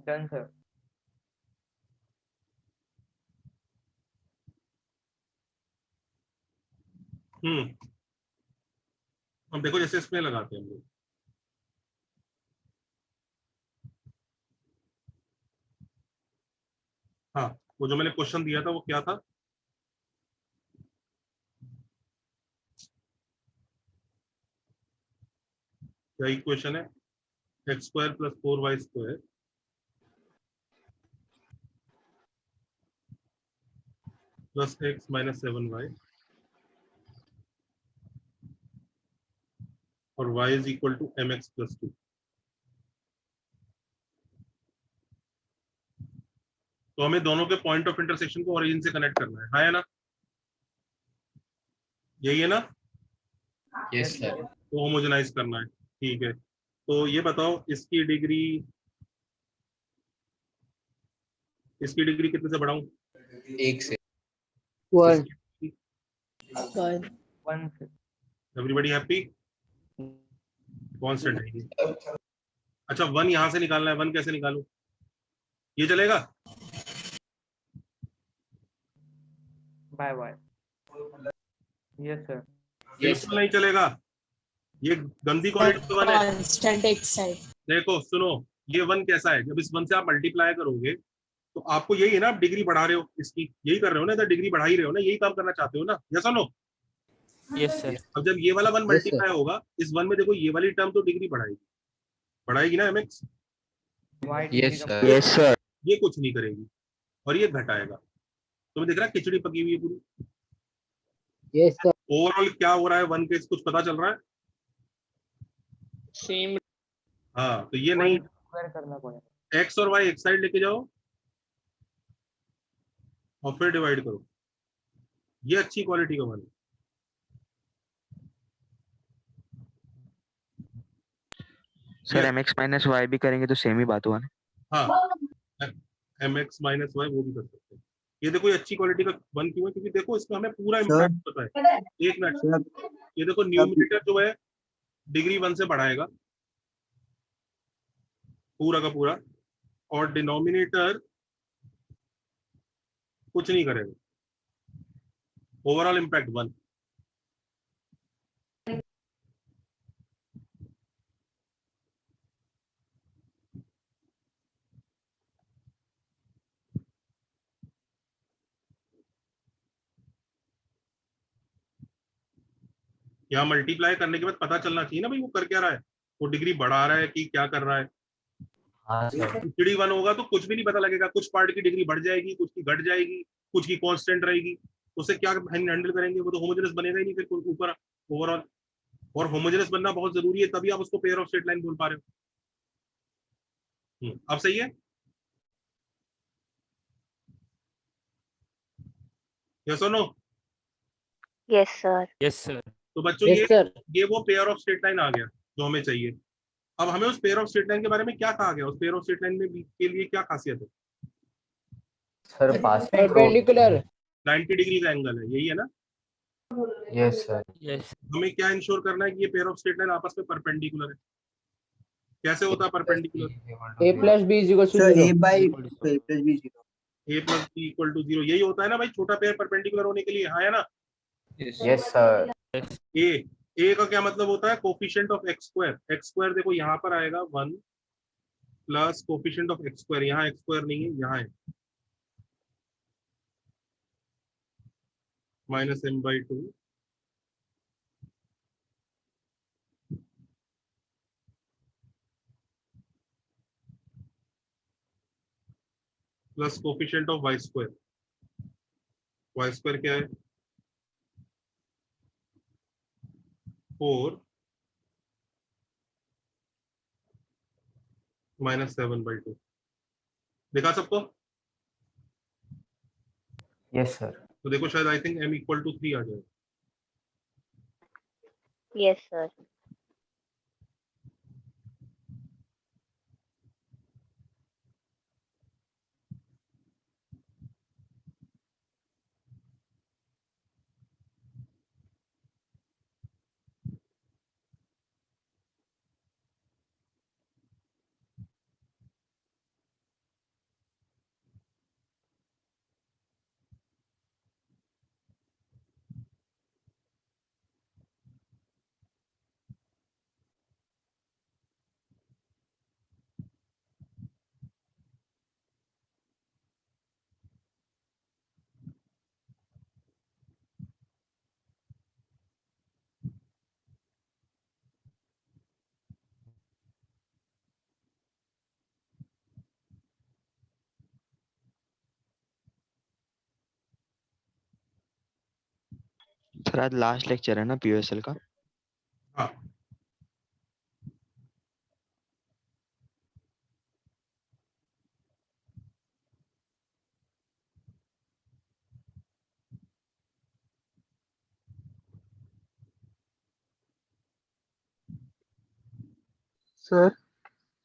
Done, sir. अब देखो जैसे इसमें लगाते हैं हम लोग, हाँ वो जो मैंने क्वेश्चन दिया था वो क्या था, क्या इक्वेशन है, x square plus 4y square plus x minus 7y और y is equal to mx plus 2। तो हमें दोनों के पॉइंट ऑफ इंटरसेक्शन को ओरिजिन से कनेक्ट करना है, हाँ या ना, यही है ना, यस सर। तो होमोजेनाइज करना है, ठीक है। तो ये बताओ इसकी डिग्री कितने से बढ़ाऊं, 1 से। 1 एवरीबॉडी हैप्पी, कांस्टेंट है ये। अच्छा 1 यहां से निकालना है, 1 कैसे निकालूं, ये चलेगा, बाय बाय। Yes sir. बिल्कुल नहीं चलेगा, ये गंदी क्वालिटी का 1 है। कांस्टेंट एक साइड। देखो सुनो, ये 1 कैसा है, जब इस 1 से आप मल्टीप्लाई करोगे तो आपको यही है ना, आप डिग्री बढ़ा रहे हो इसकी, यही कर रहे हो ना, इधर डिग्री बढ़ा ही रहे हो ना, यही काम करना चाहते हो ना, यस और नो। Yes sir. अब जब ये वाला 1 मल्टीप्लाई होगा इस 1 में, देखो ये वाली टर्म तो डिग्री बढ़ाएगी ना mx, yes sir. Yes sir. ये कुछ नहीं करेगी और ये घटाएगा। तुम्हें दिख रहा है खिचड़ी पकी हुई है पूरी। Yes sir. ओवरऑल क्या हो रहा है 1 के, कुछ पता चल रहा है, सेम। हाँ तो ये नहीं, करना पड़ेगा। x और y एक साइड लेके जाओ और फिर डिवाइड करो, ये अच्छी क्वालिटी का 1 है। सर mx माइनस y भी करेंगे तो सेम ही बात हुआ ना। हाँ mx माइनस y वो भी कर सकते हैं। ये देखो ये अच्छी क्वालिटी का 1 क्यों है, क्योंकि देखो इसमें हमें पूरा इम्पैक्ट पता है। एक मिनट, ये देखो न्यूमरेटर जो है डिग्री 1 से बढ़ाएगा पूरा का पूरा, और डिनोमिनेटर कुछ नहीं करेगा, ओवरऑल इम्पैक्ट 1। यहाँ मल्टीप्लाई करने के बाद पता चलना चाहिए ना भाई वो कर क्या रहा है, वो डिग्री बढ़ा रहा है कि क्या कर रहा है। खिचड़ी 1 होगा तो कुछ भी नहीं पता लगेगा, कुछ पार्ट की डिग्री बढ़ जाएगी, कुछ की घट जाएगी, कुछ की कांस्टेंट रहेगी, उससे क्या हैंडल करेंगे, वो तो होमोजेनस बनेगा ही नहीं फिर ऊपर ओवरऑल। और होमोजेनस बनना बहुत जरूरी है, तभी आप उसको पेयर ऑफ स्ट्रेट लाइन बोल पा रहे हो। अब सही है, यस और no. Yes sir. Yes sir. तो बच्चों यस सर। ये वो पेयर ऑफ स्ट्रेट लाइन आ गया जो हमें चाहिए। अब हमें उस पेयर ऑफ स्ट्रेट लाइन के बारे में क्या कहा गया, उस पेयर ऑफ स्ट्रेट लाइन में के लिए क्या खासियत है, सर पास। परपेंडिकुलर। 90 डिग्री का एंगल है, यही है ना। Yes sir. यस। हमें क्या इंश्योर करना है कि ये पेयर ऑफ स्ट्रेट लाइन आपस में परपेंडिकुलर है। कैसे होता है perpendicular, a plus b is equal to sir 0। a by a plus b 0। a plus b equal to 0, यही होता है ना भाई छोटा पेयर परपेंडिकुलर होने के लिए, हाँ है ना। Yes sir. a का क्या मतलब होता है, coefficient of x square. X square देखो यहाँ पर आएगा 1 प्लस कोफिशिएंट ऑफ एक्स स्क्वायर, यहाँ एक्स स्क्वायर नहीं है, यहाँ है minus m/2 plus coefficient of y square. Y square क्या है, 4 माइनस 7/2। देखा सबको, यस सर। तो देखो शायद I think m equal to 3 आ जाए। Yes sir. सर आज लास्ट लेक्चर है ना पीयूएसएल का? हाँ सर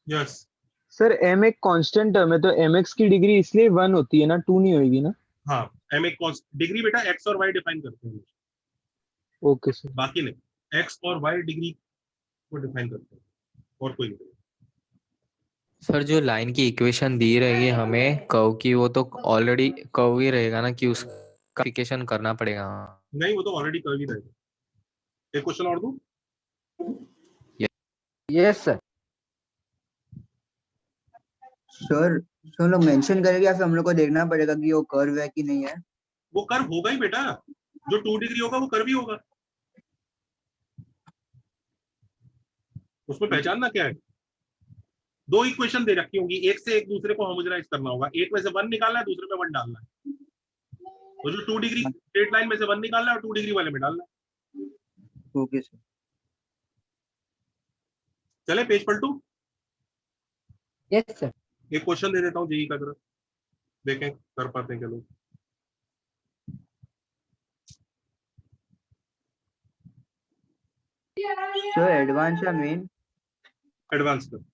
यस सर m एक कांस्टेंट टर्म है तो mx की डिग्री इसलिए 1 होती है ना, 2 नहीं होगी ना? हाँ एम एक डिग्री बेटा एक्स और वाई डिफाइन करते हैं, ओके सर। बाकी नहीं, एक्स और वाई डिग्री को डिफाइन करते हैं और कोई नहीं। सर जो लाइन की इक्वेशन दी रहेगी हमें कर्व की, वो तो ऑलरेडी कर्व ही रहेगा ना, कि उसका application करना पड़ेगा? नहीं वो तो ऑलरेडी कर ही रहेगा। एक क्वेश्चन और दूं? Yes sir. सर सर लोग मेंशन करेंगे या फिर हम लोग को देखना पड़ेगा कि वो कर्व है कि नहीं है? वो कर्व होगा ही बेटा, जो 2 डिग्री होगा वो कर्व ही होगा, उसमें पहचानना क्या है। दो इक्वेशन दे रखी होंगी, एक से एक दूसरे को होमोजेनाइज करना होगा, एक में से 1 निकालना है, दूसरे में 1 डालना है। तो जो 2 डिग्री स्ट्रेट लाइन में से 1 निकालना है और 2 डिग्री वाले में डालना है। Okay sir. चले पेज पलटू, यस सर। एक क्वेश्चन दे देता हूँ जेई का, जरा देखें कर पाते हैं क्या लोग। सर एडवांस या मेन? एडवांस कर।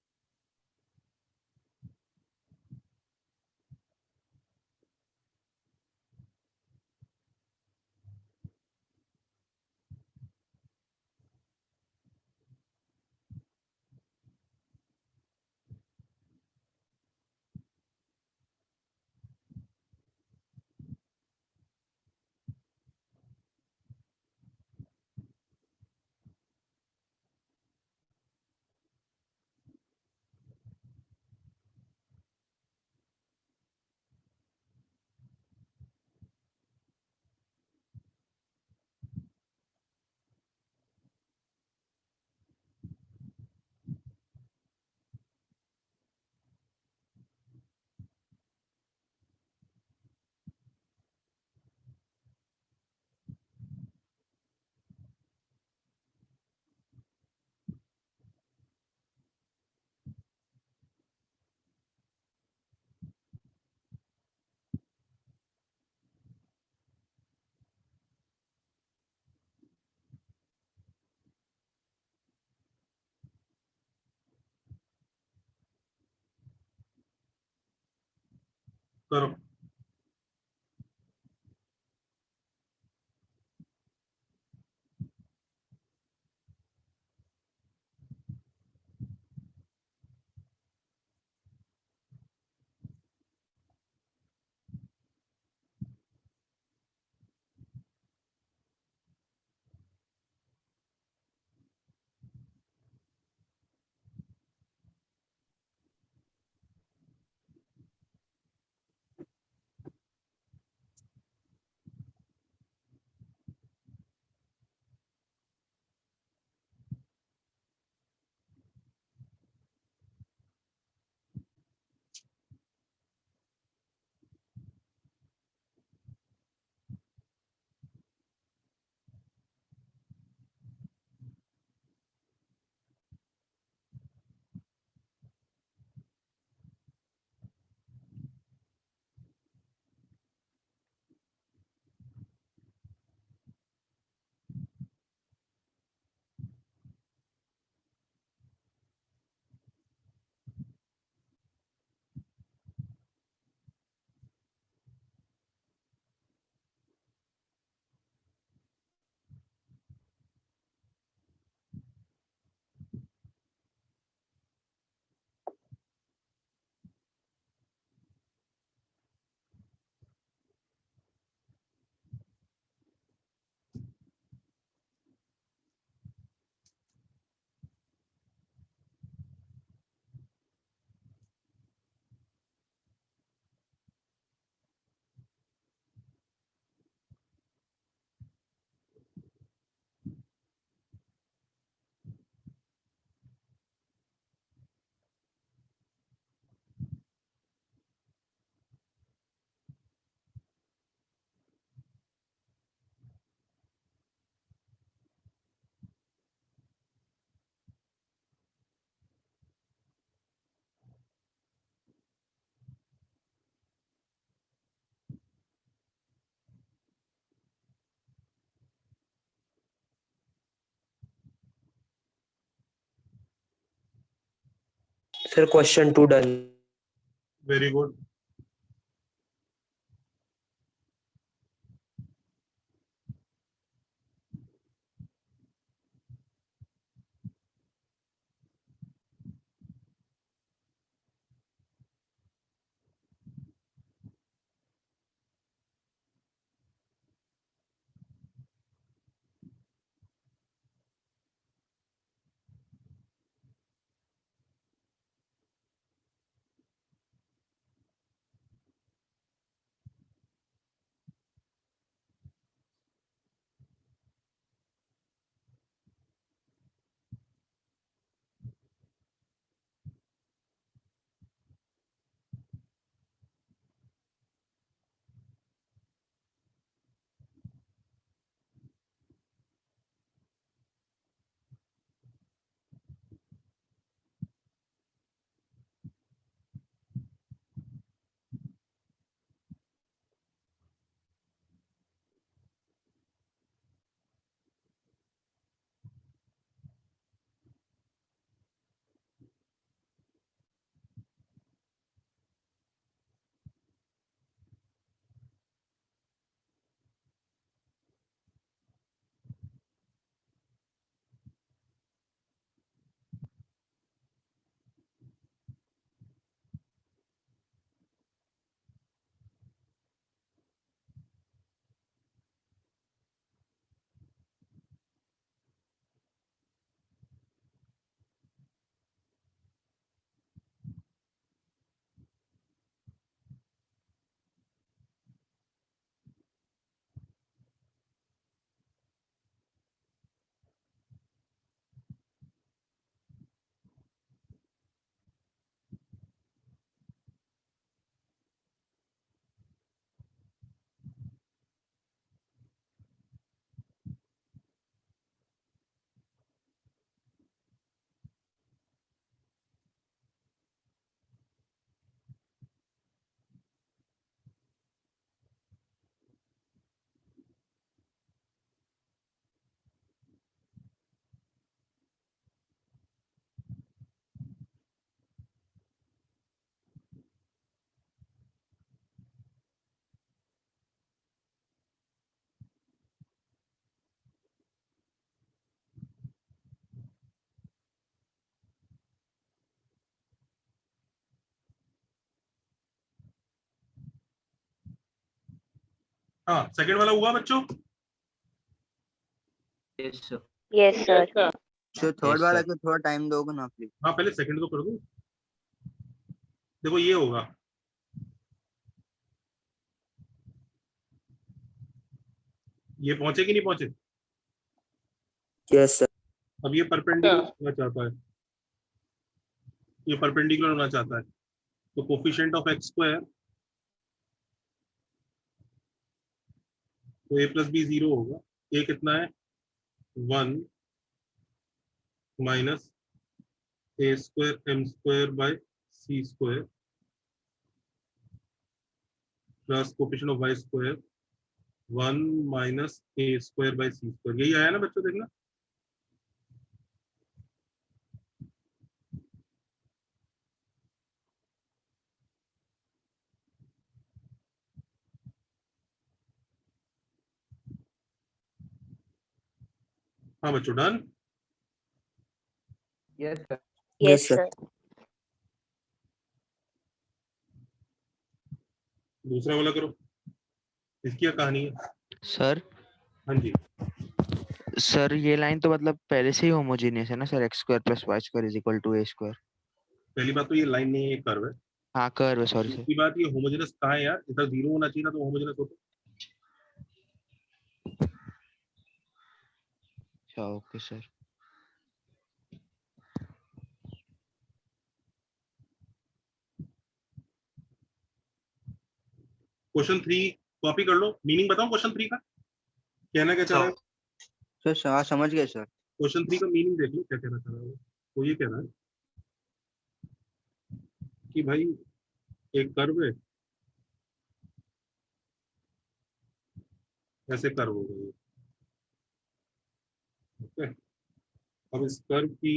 करो। Sir question 2 done. Very good. हाँ, सेकंड वाला हुआ बच्चों? Yes sir. Yes, sir. Yes, sir. Sir third Yes, वाला sir. को थोड़ा टाइम दोगे ना प्लीज? हाँ, पहले सेकंड को कर दो। देखो ये होगा, ये पहुंचे कि नहीं पहुंचे? Yes sir. अब ये परपेंडिकुलर होना चाहता है, ये परपेंडिकुलर होना चाहता है, तो कोफिशिएंट ऑफ एक्स स्क्वायर तो a प्लस बी 0 होगा। a कितना है? 1 minus a square m square by c square plus coefficient of y square 1 minus a square by c square. यही आया ना बच्चों, देखना। हाँ बच्चों, done. Yes sir. Yes, sir. दूसरा वाला करो, इसकी क्या कहानी है? सर हाँ जी, सर ये लाइन तो मतलब पहले से ही होमोजेनियस है ना sir, x square plus y square is equal to a square. पहली बात तो ये लाइन नहीं है, ये कर्व है। हाँ कर्व है, सॉरी सर। दूसरी बात, ये होमोजेनस कहाँ है यार? इधर 0 होना चाहिए था तो होमोजेनस होता। अच्छा ओके सर। क्वेश्चन 3 कॉपी कर लो, मीनिंग बताओ क्वेश्चन 3 का, कहना क्या चाह रहा है? सर हाँ समझ गए सर। क्वेश्चन 3 का मीनिंग देख लो, क्या कहना चाह रहा है वो ये कह रहा है कि भाई एक कर्व है, ऐसे कर्व हो गए, ओके। अब इस कर्व की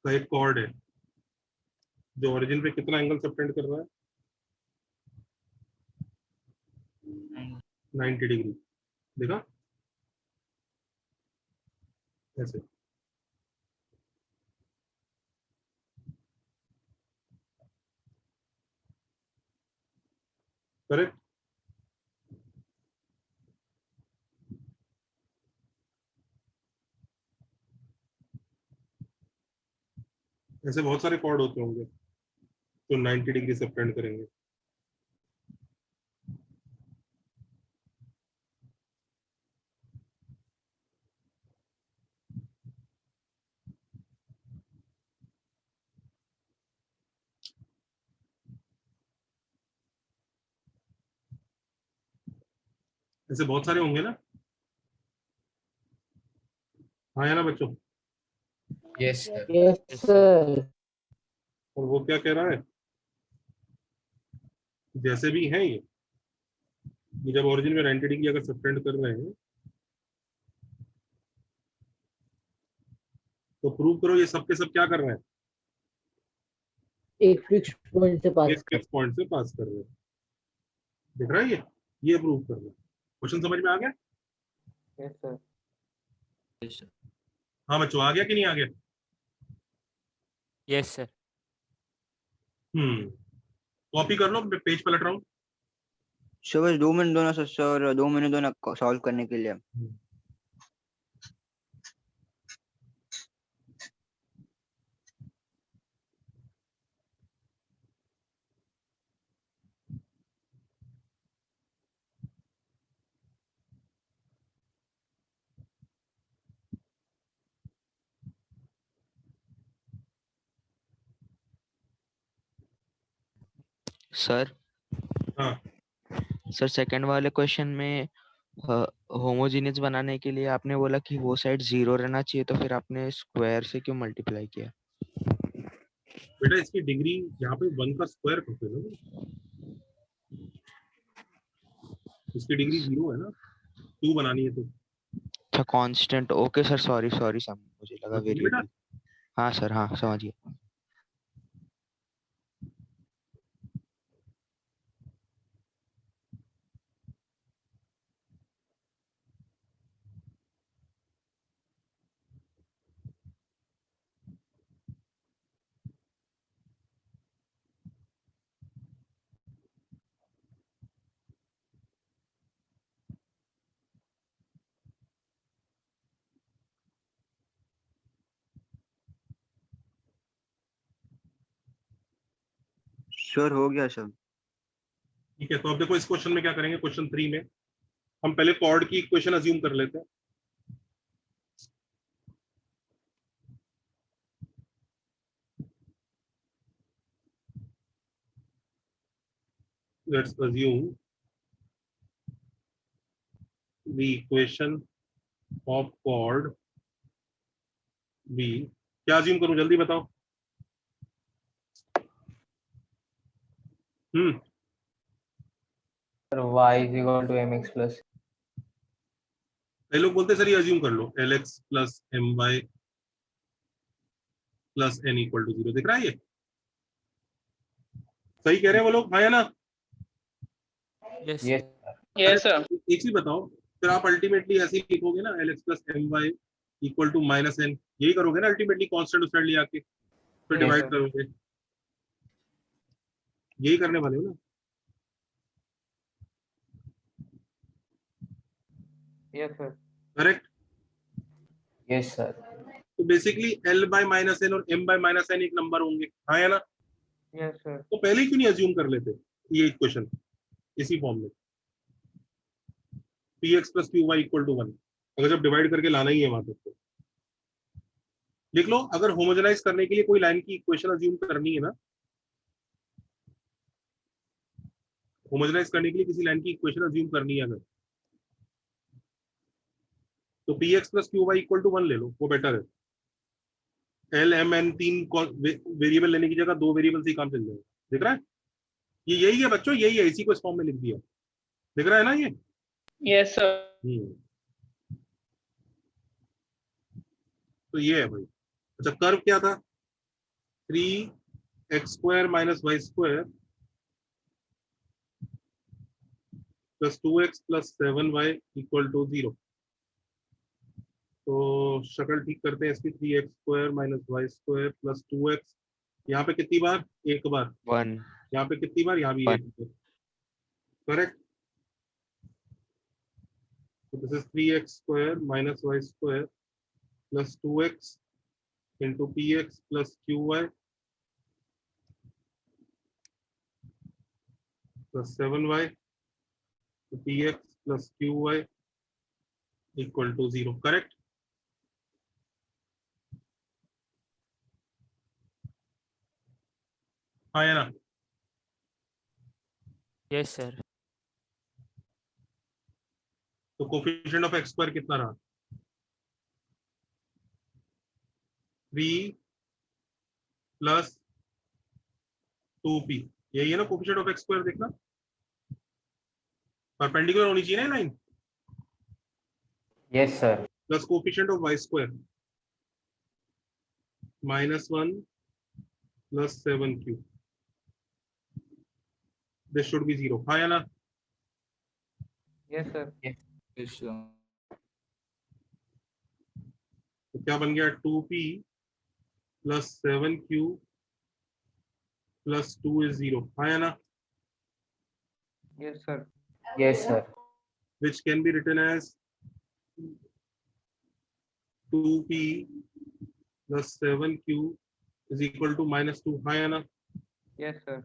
का एक कॉर्ड है जो ओरिजिन पे कितना एंगल सबटेंड कर रहा है 90 डिग्री। देखा ऐसे। करेक्ट। ऐसे बहुत सारे कॉर्ड होते होंगे जो 90 डिग्री सबटेंड करेंगे। ऐसे बहुत सारे होंगे ना। हाँ या ना बच्चों। Yes sir. Yes, sir. और वो क्या कह रहा है जैसे भी है ये जब ओरिजिन में 90 डिग्री अगर सबटेंड कर रहे हैं तो प्रूव करो ये सब के सब क्या कर रहे हैं एक फिक्स पॉइंट से पास एक फिक्स पॉइंट से पास कर रहे हैं। दिख रहा है ये प्रूव करना। क्वेश्चन समझ में आ गया। Yes sir. हाँ बच्चों आ गया कि नहीं आ गया। Yes sir. कॉपी कर लो पेज पलट रहा हूँ। सर बस 2 मिनट दो ना सर, 2 मिनट दो ना सॉल्व करने के लिए। सर हाँ सर सेकंड वाले क्वेश्चन में होमोजीनियस बनाने के लिए आपने बोला कि वो साइड 0 रहना चाहिए, तो फिर आपने स्क्वायर से क्यों मल्टीप्लाई किया? बेटा इसकी डिग्री यहाँ पे 1 का स्क्वायर करते हो ना। इसकी डिग्री 0 है ना 2 बनानी है तो। अच्छा constant. Okay sir, sorry sorry sir, मुझे लगा बेटा वेरिएबल। हाँ सर, हाँ समझ गया। सर हो गया सर। ठीक है तो अब देखो इस क्वेश्चन में क्या करेंगे। क्वेश्चन 3 में हम पहले कॉर्ड की इक्वेशन अज्यूम कर लेते हैं। Let's assume the equation of chord B। क्या अज्यूम करूं जल्दी बताओ। y is equal to mx plus कई लोग बोलते हैं सर ये अज्यूम कर लो lx plus my plus n equal to 0। दिख रहा है ये सही कह रहे हैं वो लोग। हाँ या ना। Yes yes Yes, sir. एक चीज बताओ फिर आप अल्टीमेटली ऐसे ही लिखोगे ना lx plus my equal to minus n। यही करोगे ना अल्टीमेटली कांस्टेंट उस साइड ले आके फिर Yes, डिवाइड sir. करोगे। यही करने वाले हो ना। Yes sir. Correct. Yes sir. तो basically l by minus n और m by माइनस n एक नंबर होंगे। हाँ या ना। Yes sir. तो पहले ही क्यों नहीं अज्यूम कर लेते ये इक्वेशन इसी फॉर्म में px plus qy equal to 1। अगर जब डिवाइड करके लाना ही है वहां तक तो लिख लो। अगर होमोजेनाइज करने के लिए कोई लाइन की इक्वेशन अज्यूम करनी है ना, होमोजेनाइज करने के लिए किसी लाइन की इक्वेशन अज्यूम करनी है अगर तो px plus qy equal to 1 ले लो, वो बेटर है। l m n 3 वेरिएबल लेने की जगह 2 वेरिएबल से ही काम चल जाएगा। दिख रहा है ये यही है बच्चों, यही है, इसी को इस फॉर्म में लिख दिया। दिख रहा है ना ये। Yes, sir. तो ये है भाई। अच्छा कर्व क्या था 3x² minus y² plus 2x plus 7y equal to 0. तो शक्ल ठीक करते हैं इसकी। 3x² minus y² plus 2x, यहाँ पे कितनी बार? एक बार। 1 यहाँ पे कितनी बार? यहाँ भी एक बार। Correct. So this is 3x² minus y² plus 2x into px plus qy plus 7y to px plus qy equal to 0. Correct? हाँ या ना? Yes, sir. तो कोफिशिएंट ऑफ x² कितना रहा? 3 प्लस 2p, यही है ना कोफिशिएंट ऑफ x²? देखना परपेंडिकुलर होनी चाहिए ना line. Yes sir. Plus coefficient of y² -1 plus 7q, this should be 0। हाँ या ना? Yes, sir. तो क्या बन गया? 2p plus 7q plus 2 is 0। हाँ या ना? Yes, sir. Yes sir. Which can be written as 2p plus 7q is equal to -2। हाँ या ना? Yes, sir.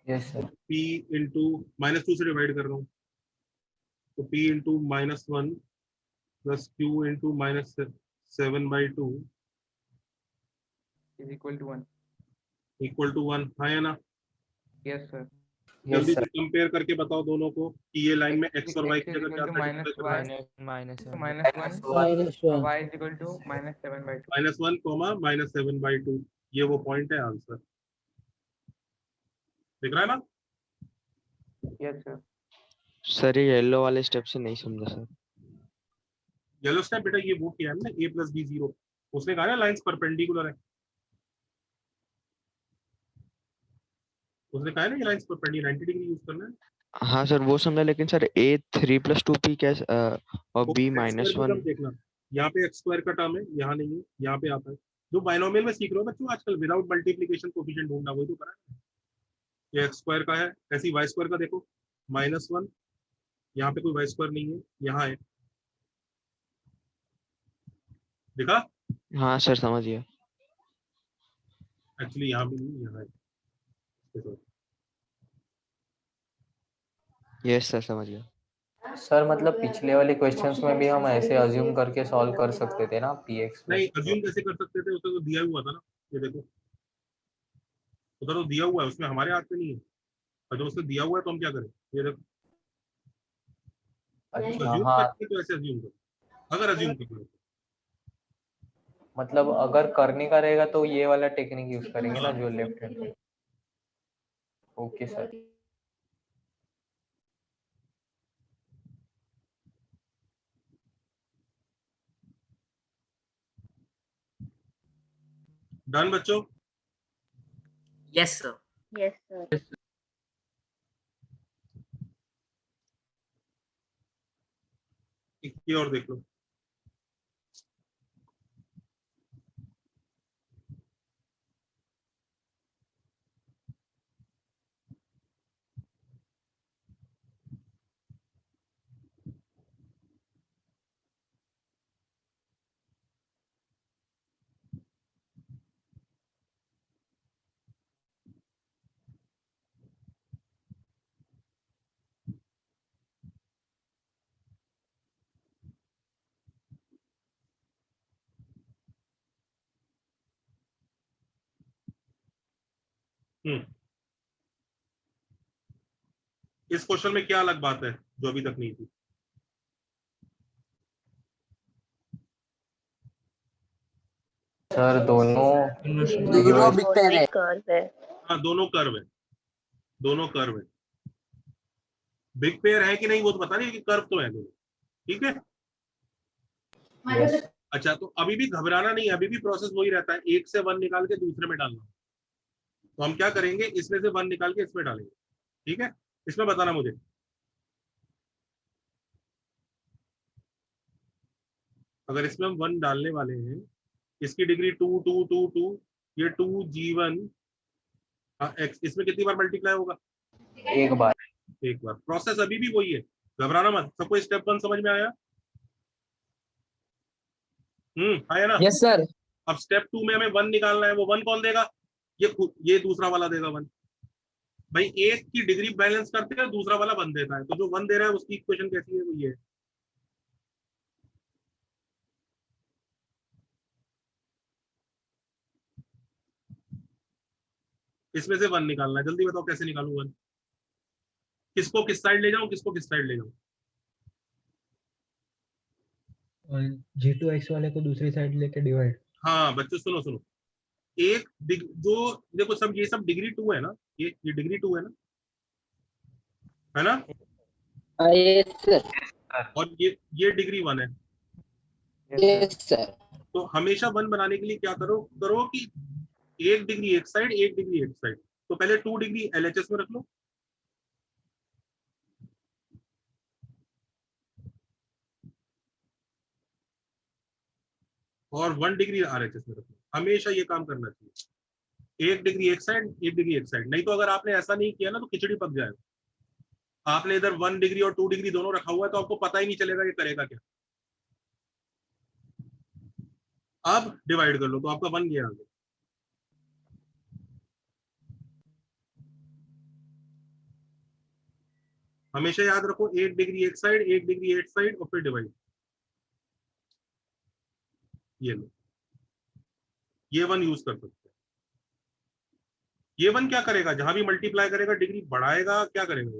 Yes sir. p into -2 से डिवाइड कर रहा हूँ, तो p into -1 plus q into -7/2 Is equal to 1. Equal to 1। हाँ या ना? Yes, sir. जल्दी यस से सर। कंपेयर करके बताओ दोनों को कि ये लाइन में x और y X की is जगह equal क्या to था? minus डिफाइन कर रहा है। y minus -1, -1 y is equal to -7/2. -1, -7/2, ये वो पॉइंट है। आंसर दिख रहा है ना? Yes, sir. सर ये येलो वाले स्टेप से नहीं समझा सर। येलो स्टेप बेटा ये वो किया है ना, a + b 0। उसने कहा ना लाइंस परपेंडिकुलर है, उसने कहा है ना ये लाइंस परपेंडिकुलर 90 डिग्री यूज करना है। हाँ सर वो समझा, लेकिन सर a 3 + 2p कैसे और b x² की टर्म -1। देखना, यहाँ पे x² का टर्म है, यहाँ नहीं है, यहाँ पे आता है। जो बाइनोमियल में सीख रहे हो बच्चों आजकल, विदाउट मल्टीप्लिकेशन कोफिशिएंट ढूंढना, वही तो करा है। ये x² का है, ऐसी y² का देखो -1, यहाँ पे कोई y² नहीं है, यहाँ है। देखा? हाँ सर समझ गया। एक्चुअली यहाँ भी नहीं, यहाँ है। यस सर समझ गया। सर मतलब पिछले वाले क्वेश्चंस में भी हम ऐसे अज्यूम करके सॉल्व कर सकते थे ना px नहीं, अज्यूम कैसे कर सकते थे? उसका तो दिया हुआ था ना, ये देखो उधर तो दिया हुआ है, उसमें हमारे हाथ में नहीं है। और जब उसने दिया हुआ है तो हम क्या करें? ये देखो अच्छा अज्यूम हाँ, करके, तो ऐसे अज्यूम करो अगर अज्यूम करो। मतलब अगर करने का रहेगा तो ये वाला टेक्निक यूज करेंगे ना, जो लेफ्ट हैंड पे। Okay sir. डन बच्चों? Yes, sir. Yes, sir. ये और देख लो। इस क्वेश्चन में क्या अलग बात है जो अभी तक नहीं थी? सर दोनों बिग पेयर है। कर्व है। हाँ दोनों कर्व है, दोनों कर्व है। बिग पेयर है कि नहीं वो तो पता नहीं, कि कर्व तो है दोनों। ठीक है, अच्छा, तो अभी भी घबराना नहीं है, अभी भी प्रोसेस वही रहता है, एक से 1 निकाल के दूसरे में डालना। तो हम क्या करेंगे, इसमें से 1 निकाल के इसमें डालेंगे, ठीक है? इसमें बताना मुझे। अगर इसमें हम 1 डालने वाले हैं, इसकी डिग्री 2 2 2 2, ये 2g1 x, इसमें कितनी बार मल्टीप्लाई होगा? एक बार। एक बार। प्रोसेस अभी भी वही है, घबराना मत। सबको स्टेप 1 समझ में आया? आया ना? Yes sir. अब स्टेप 2 में हमें 1 निकालना है, वो 1 कौन देगा? ये दूसरा वाला देगा 1। भाई एक की डिग्री बैलेंस करते हैं, दूसरा वाला 1 देता है, तो जो 1 दे रहा है उसकी इक्वेशन कैसी है? वो ये है। इसमें से 1 निकालना है, जल्दी बताओ कैसे निकालूं 1? किसको किस साइड ले जाऊं, किसको किस साइड ले जाऊं? G2x वाले को दूसरी साइड लेके डिवाइड। हाँ बच्चों सुनो सुनो, एक जो देखो, सब ये सब डिग्री 2 है ना, ये डिग्री 2 है ना? Yes sir. और ये डिग्री 1 है। Yes sir. तो हमेशा 1 बनाने के लिए क्या करो कि एक डिग्री एक साइड, एक डिग्री एक साइड। तो पहले 2 डिग्री LHS में रख लो, और 1 डिग्री RHS में रख लो। हमेशा ये काम करना चाहिए, एक डिग्री एक साइड, एक डिग्री एक साइड। नहीं तो अगर आपने ऐसा नहीं किया ना तो खिचड़ी पक जाएगा। आपने इधर 1 डिग्री और 2 डिग्री दोनों रखा हुआ है, तो आपको पता ही नहीं चलेगा ये करेगा क्या। अब डिवाइड कर लो, तो आपका 1 गया आगे। हमेशा याद रखो, एक डिग्री एक साइड, एक डिग्री एक साइड, और फिर डिवाइड। ये लो, ये 1 यूज कर सकते हैं। ये 1 क्या करेगा, जहां भी मल्टीप्लाई करेगा डिग्री बढ़ाएगा, क्या करेगा?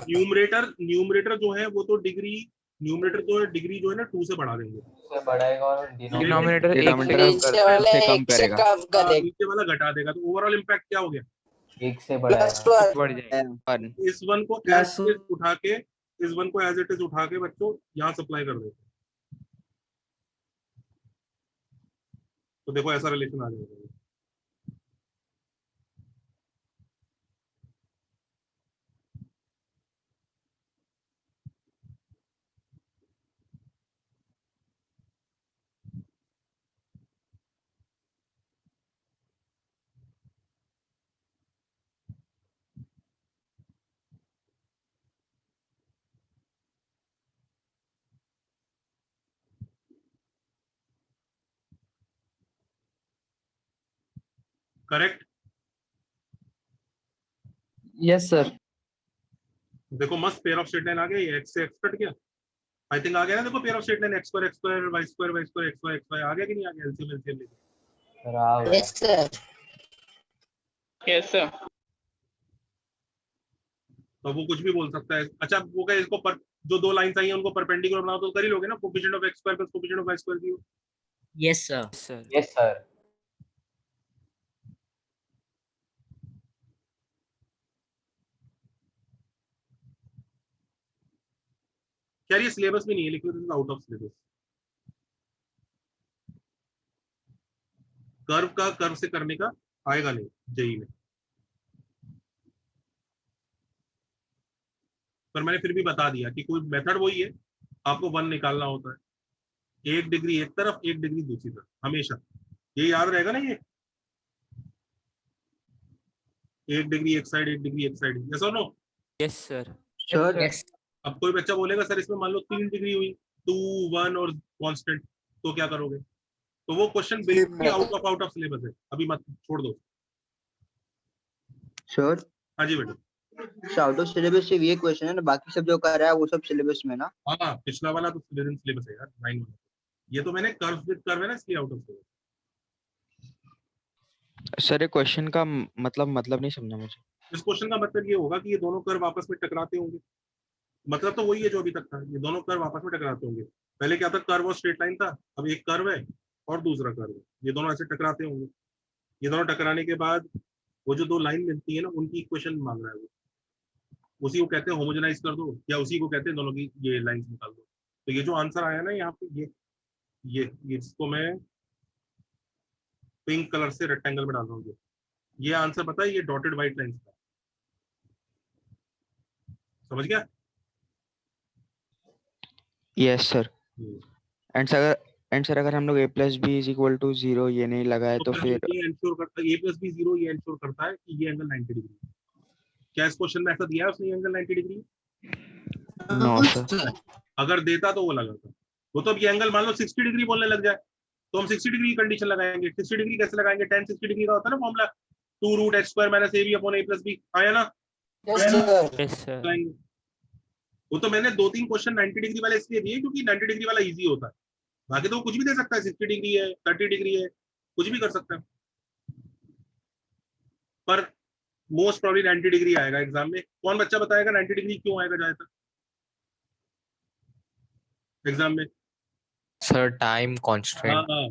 न्यूमरेटर जो है वो तो डिग्री, न्यूमरेटर जो है डिग्री जो है ना 2 से बढ़ा देंगे, बढ़ाएगा, और डिनोमिनेटर नीचे कम नीचे वाला घटा देगा। तो ओवरऑल इम्पैक्ट क्या हो गया? एक से बढ़ाएगा, बढ़ जाएगा। इस 1 को एज इट इज उठा के, इस 1 को एज इट इज उठा के बच्चों यहाँ सप्लाई कर देते हैं। तो देखो ऐसा रिलेशन आ जाएगा। करेक्ट? Yes sir. देखो मस्त पेयर ऑफ स्ट्रेट लाइन आ गया, ये x से x कट गया। आई थिंक आ गया ना? देखो pair of straight line x square y square y square x y आ गया कि नहीं आ गया? एलसीएम लेके। Yes sir. Yes sir. तो वो कुछ भी बोल सकता है। अच्छा वो क्या, इसको जो 2 लाइंस आई हैं उनको परपेंडिकुलर बनाओ तो कर ही लोगे ना? Coefficient of x square plus coefficient of y square की। Yes sir. Yes sir. यार ये सिलेबस में नहीं है, लेकिन आउट ऑफ सिलेबस। कर्व से करने का आएगा नहीं जेई में, पर मैंने फिर भी बता दिया कि कोई मेथड वही है, आपको 1 निकालना होता है। एक डिग्री एक तरफ, एक डिग्री दूसरी तरफ, हमेशा ये याद रहेगा ना। ये एक डिग्री एक साइड, एक डिग्री एक साइड। यस और नो? Yes sir. यस। अब कोई बच्चा बोलेगा सर इसमें मान लो 3 डिग्री हुई, 2 1 और कांस्टेंट, तो क्या करोगे? तो वो क्वेश्चन बिल्कुल आउट ऑफ सिलेबस है, अभी मत छोड़ दो। सर हाँ जी बेटा। आउट ऑफ सिलेबस सिर्फ ये क्वेश्चन है ना, बाकी सब जो कर रहा है वो सब सिलेबस में ना? हाँ पिछला वाला तो सिलेबस है यार, 9 वाला। ये तो मैंने कर्व विद कर्व है ना, इसलिए आउट ऑफ सिलेबस। सर ये क्वेश्चन का मतलब नहीं समझा मुझे। इस क्वेश्चन का मतलब ये होगा कि ये दोनों कर्व आपस में टकराते होंगे। मतलब तो वही है जो अभी तक था, ये दोनों कर्व आपस में टकराते होंगे। पहले क्या था, कर्व और स्ट्रेट लाइन था, अब एक कर्व है और दूसरा कर्व है, ये दोनों ऐसे टकराते होंगे। ये दोनों टकराने के बाद वो जो 2 लाइन मिलती है ना, उनकी इक्वेशन मांग रहा है उसी को कहते हैं होमोजेनाइज कर दो, या उसी को कहते हैं दोनों की ये लाइंस निकाल दो। तो ये जो आंसर आया ना यहाँ पे, ये इसको मैं पिंक कलर से रेक्टेंगल में डाल रहा हूँ। ये आंसर पता है, ये डॉटेड व्हाइट लाइंस का, समझ गया? Yes sir. एंड सर अगर हम लोग a plus b is equal to 0 ये नहीं लगाए तो फिर ये इंश्योर करता है, a प्लस बी 0 ये इंश्योर करता है कि ये एंगल 90 डिग्री है। क्या इस क्वेश्चन में ऐसा दिया है उसने एंगल 90 डिग्री? No sir. अगर देता तो वो लगाता। वो तो अब ये एंगल मान लो 60 डिग्री बोलने लग जाए तो हम 60 डिग्री की कंडीशन लगाएंगे। 60 डिग्री कैसे लगाएंगे? tan 60 डिग्री का होता है ना formula, 2 root x square minus ab upon a plus b, आया ना? Yes sir. वो तो मैंने 2-3 क्वेश्चन 90 डिग्री वाले इसलिए दिए क्योंकि 90 डिग्री वाला इजी होता है। बाकी तो वो कुछ भी दे सकता है, 60 डिग्री है, 30 डिग्री है, कुछ भी कर सकता है। पर मोस्ट प्रॉब्ली 90 डिग्री आएगा एग्जाम में। कौन बच्चा बताएगा 90 डिग्री क्यों आएगा ज्यादातर एग्जाम में? Sir time constant. हाँ,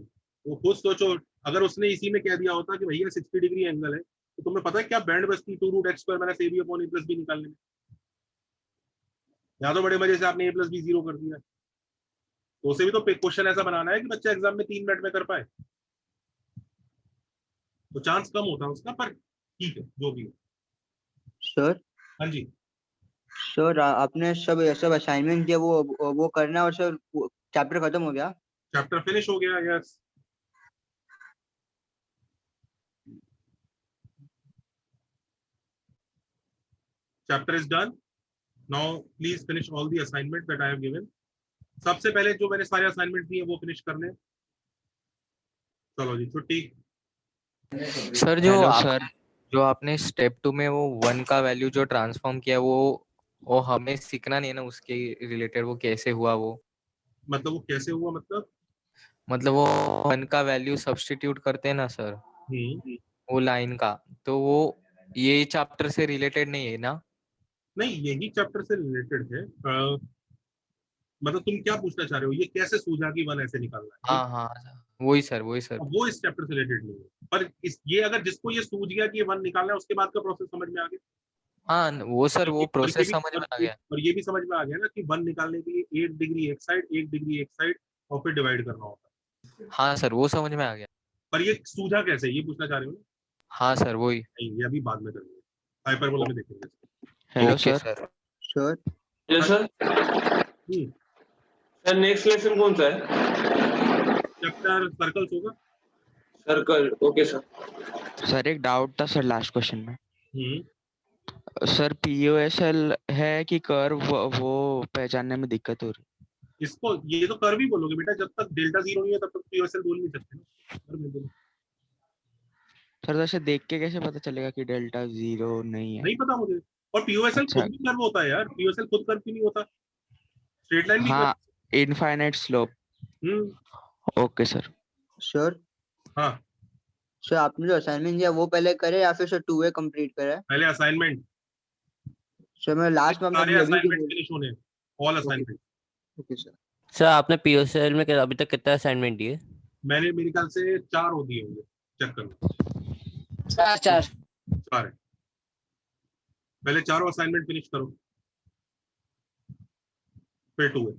वो खुद सोचो, अगर उसने इसी में कह दिया होता कि भैया 60 डिग्री एंगल है, तो तुम्हें पता है क्या बैंड बचती 2 root x square minus ab upon a plus b निकालने में। या तो बड़े मजे से आपने a प्लस बी 0 कर दिया। तो उसे भी तो क्वेश्चन ऐसा बनाना है कि बच्चा एग्जाम में 3 मिनट में कर पाए, तो चांस कम होता है उसका, पर ठीक है जो भी है। सर हाँ जी सर आपने सब असाइनमेंट दिया वो करना है, और सर चैप्टर खत्म हो गया? चैप्टर फिनिश हो गया, yes. Chapter is done. Now please finish all the assignment that I have given. सबसे पहले जो मैंने सारे असाइनमेंट दिए वो फिनिश करने। चलो जी छुट्टी। सर जो आपने स्टेप 2 में वो 1 का वैल्यू जो ट्रांसफॉर्म किया वो हमें सीखना नहीं है ना उसके रिलेटेड, वो कैसे हुआ वो? मतलब वो कैसे हुआ? मतलब वो 1 का वैल्यू सब्स्टिट्यूट करते हैं ना सर, वो लाइन का, तो वो ये चैप्टर से रिलेटेड नहीं है ना? नहीं, यही चैप्टर से रिलेटेड है। मतलब तुम क्या पूछना चाह रहे हो, ये कैसे सूझा कि 1 ऐसे निकालना है? हाँ वही सर। वो इस चैप्टर से रिलेटेड नहीं है, पर ये अगर जिसको ये सूझ गया कि ये 1 निकालना है, उसके बाद का प्रोसेस समझ में आ गया। हाँ वो सर, वो प्रोसेस समझ में आ गया। और ये भी समझ में आ गया ना कि 1 निकालने के लिए 1 डिग्री एक साइड, 1 डिग्री एक साइड, और फिर डिवाइड करना होता है। हाँ सर वो समझ में आ गया। पर ये सूझा कैसे, ये पूछना चाह रहे हो ना? हाँ सर वही। नहीं, ये अभी बाद में करेंगे, हाइपरबोला में देखेंगे। Hello okay sir. Sir yes sir. Sir next lesson कौन सा है? चैप्टर सर्कल्स होगा। Circle, okay sir. सर एक डाउट था सर लास्ट क्वेश्चन में। सर पीओएसएल है कि कर्व वो पहचानने में दिक्कत हो रही? इसको ये तो कर्व ही बोलोगे बेटा, जब तक डेल्टा 0 नहीं है तब तक पीओएसएल बोल नहीं सकते ना। सर वैसे देख के कैसे पता चलेगा कि डेल्टा 0 नहीं है? नहीं पता मुझे। और पीओएसएल खुद भी कर्व होता है यार, पीओएसएल खुद कर्व क्यों नहीं होता? स्ट्रेट लाइन भी हाँ, infinite slope. Okay sir. Sir हाँ सर आपने जो असाइनमेंट दिया वो पहले करे या फिर सर 2A कंप्लीट करे? पहले असाइनमेंट। सर मैं लास्ट में सारे असाइनमेंट फिनिश होने, all assignment. Okay sir. Sir आपने पीओसीएल में अभी तक कितना असाइनमेंट दिए? मैंने मेरे ख्याल से 4 हो दिए होंगे, चेक करना। 4 है। पहले चारों असाइनमेंट फिनिश करो, फिर 2A।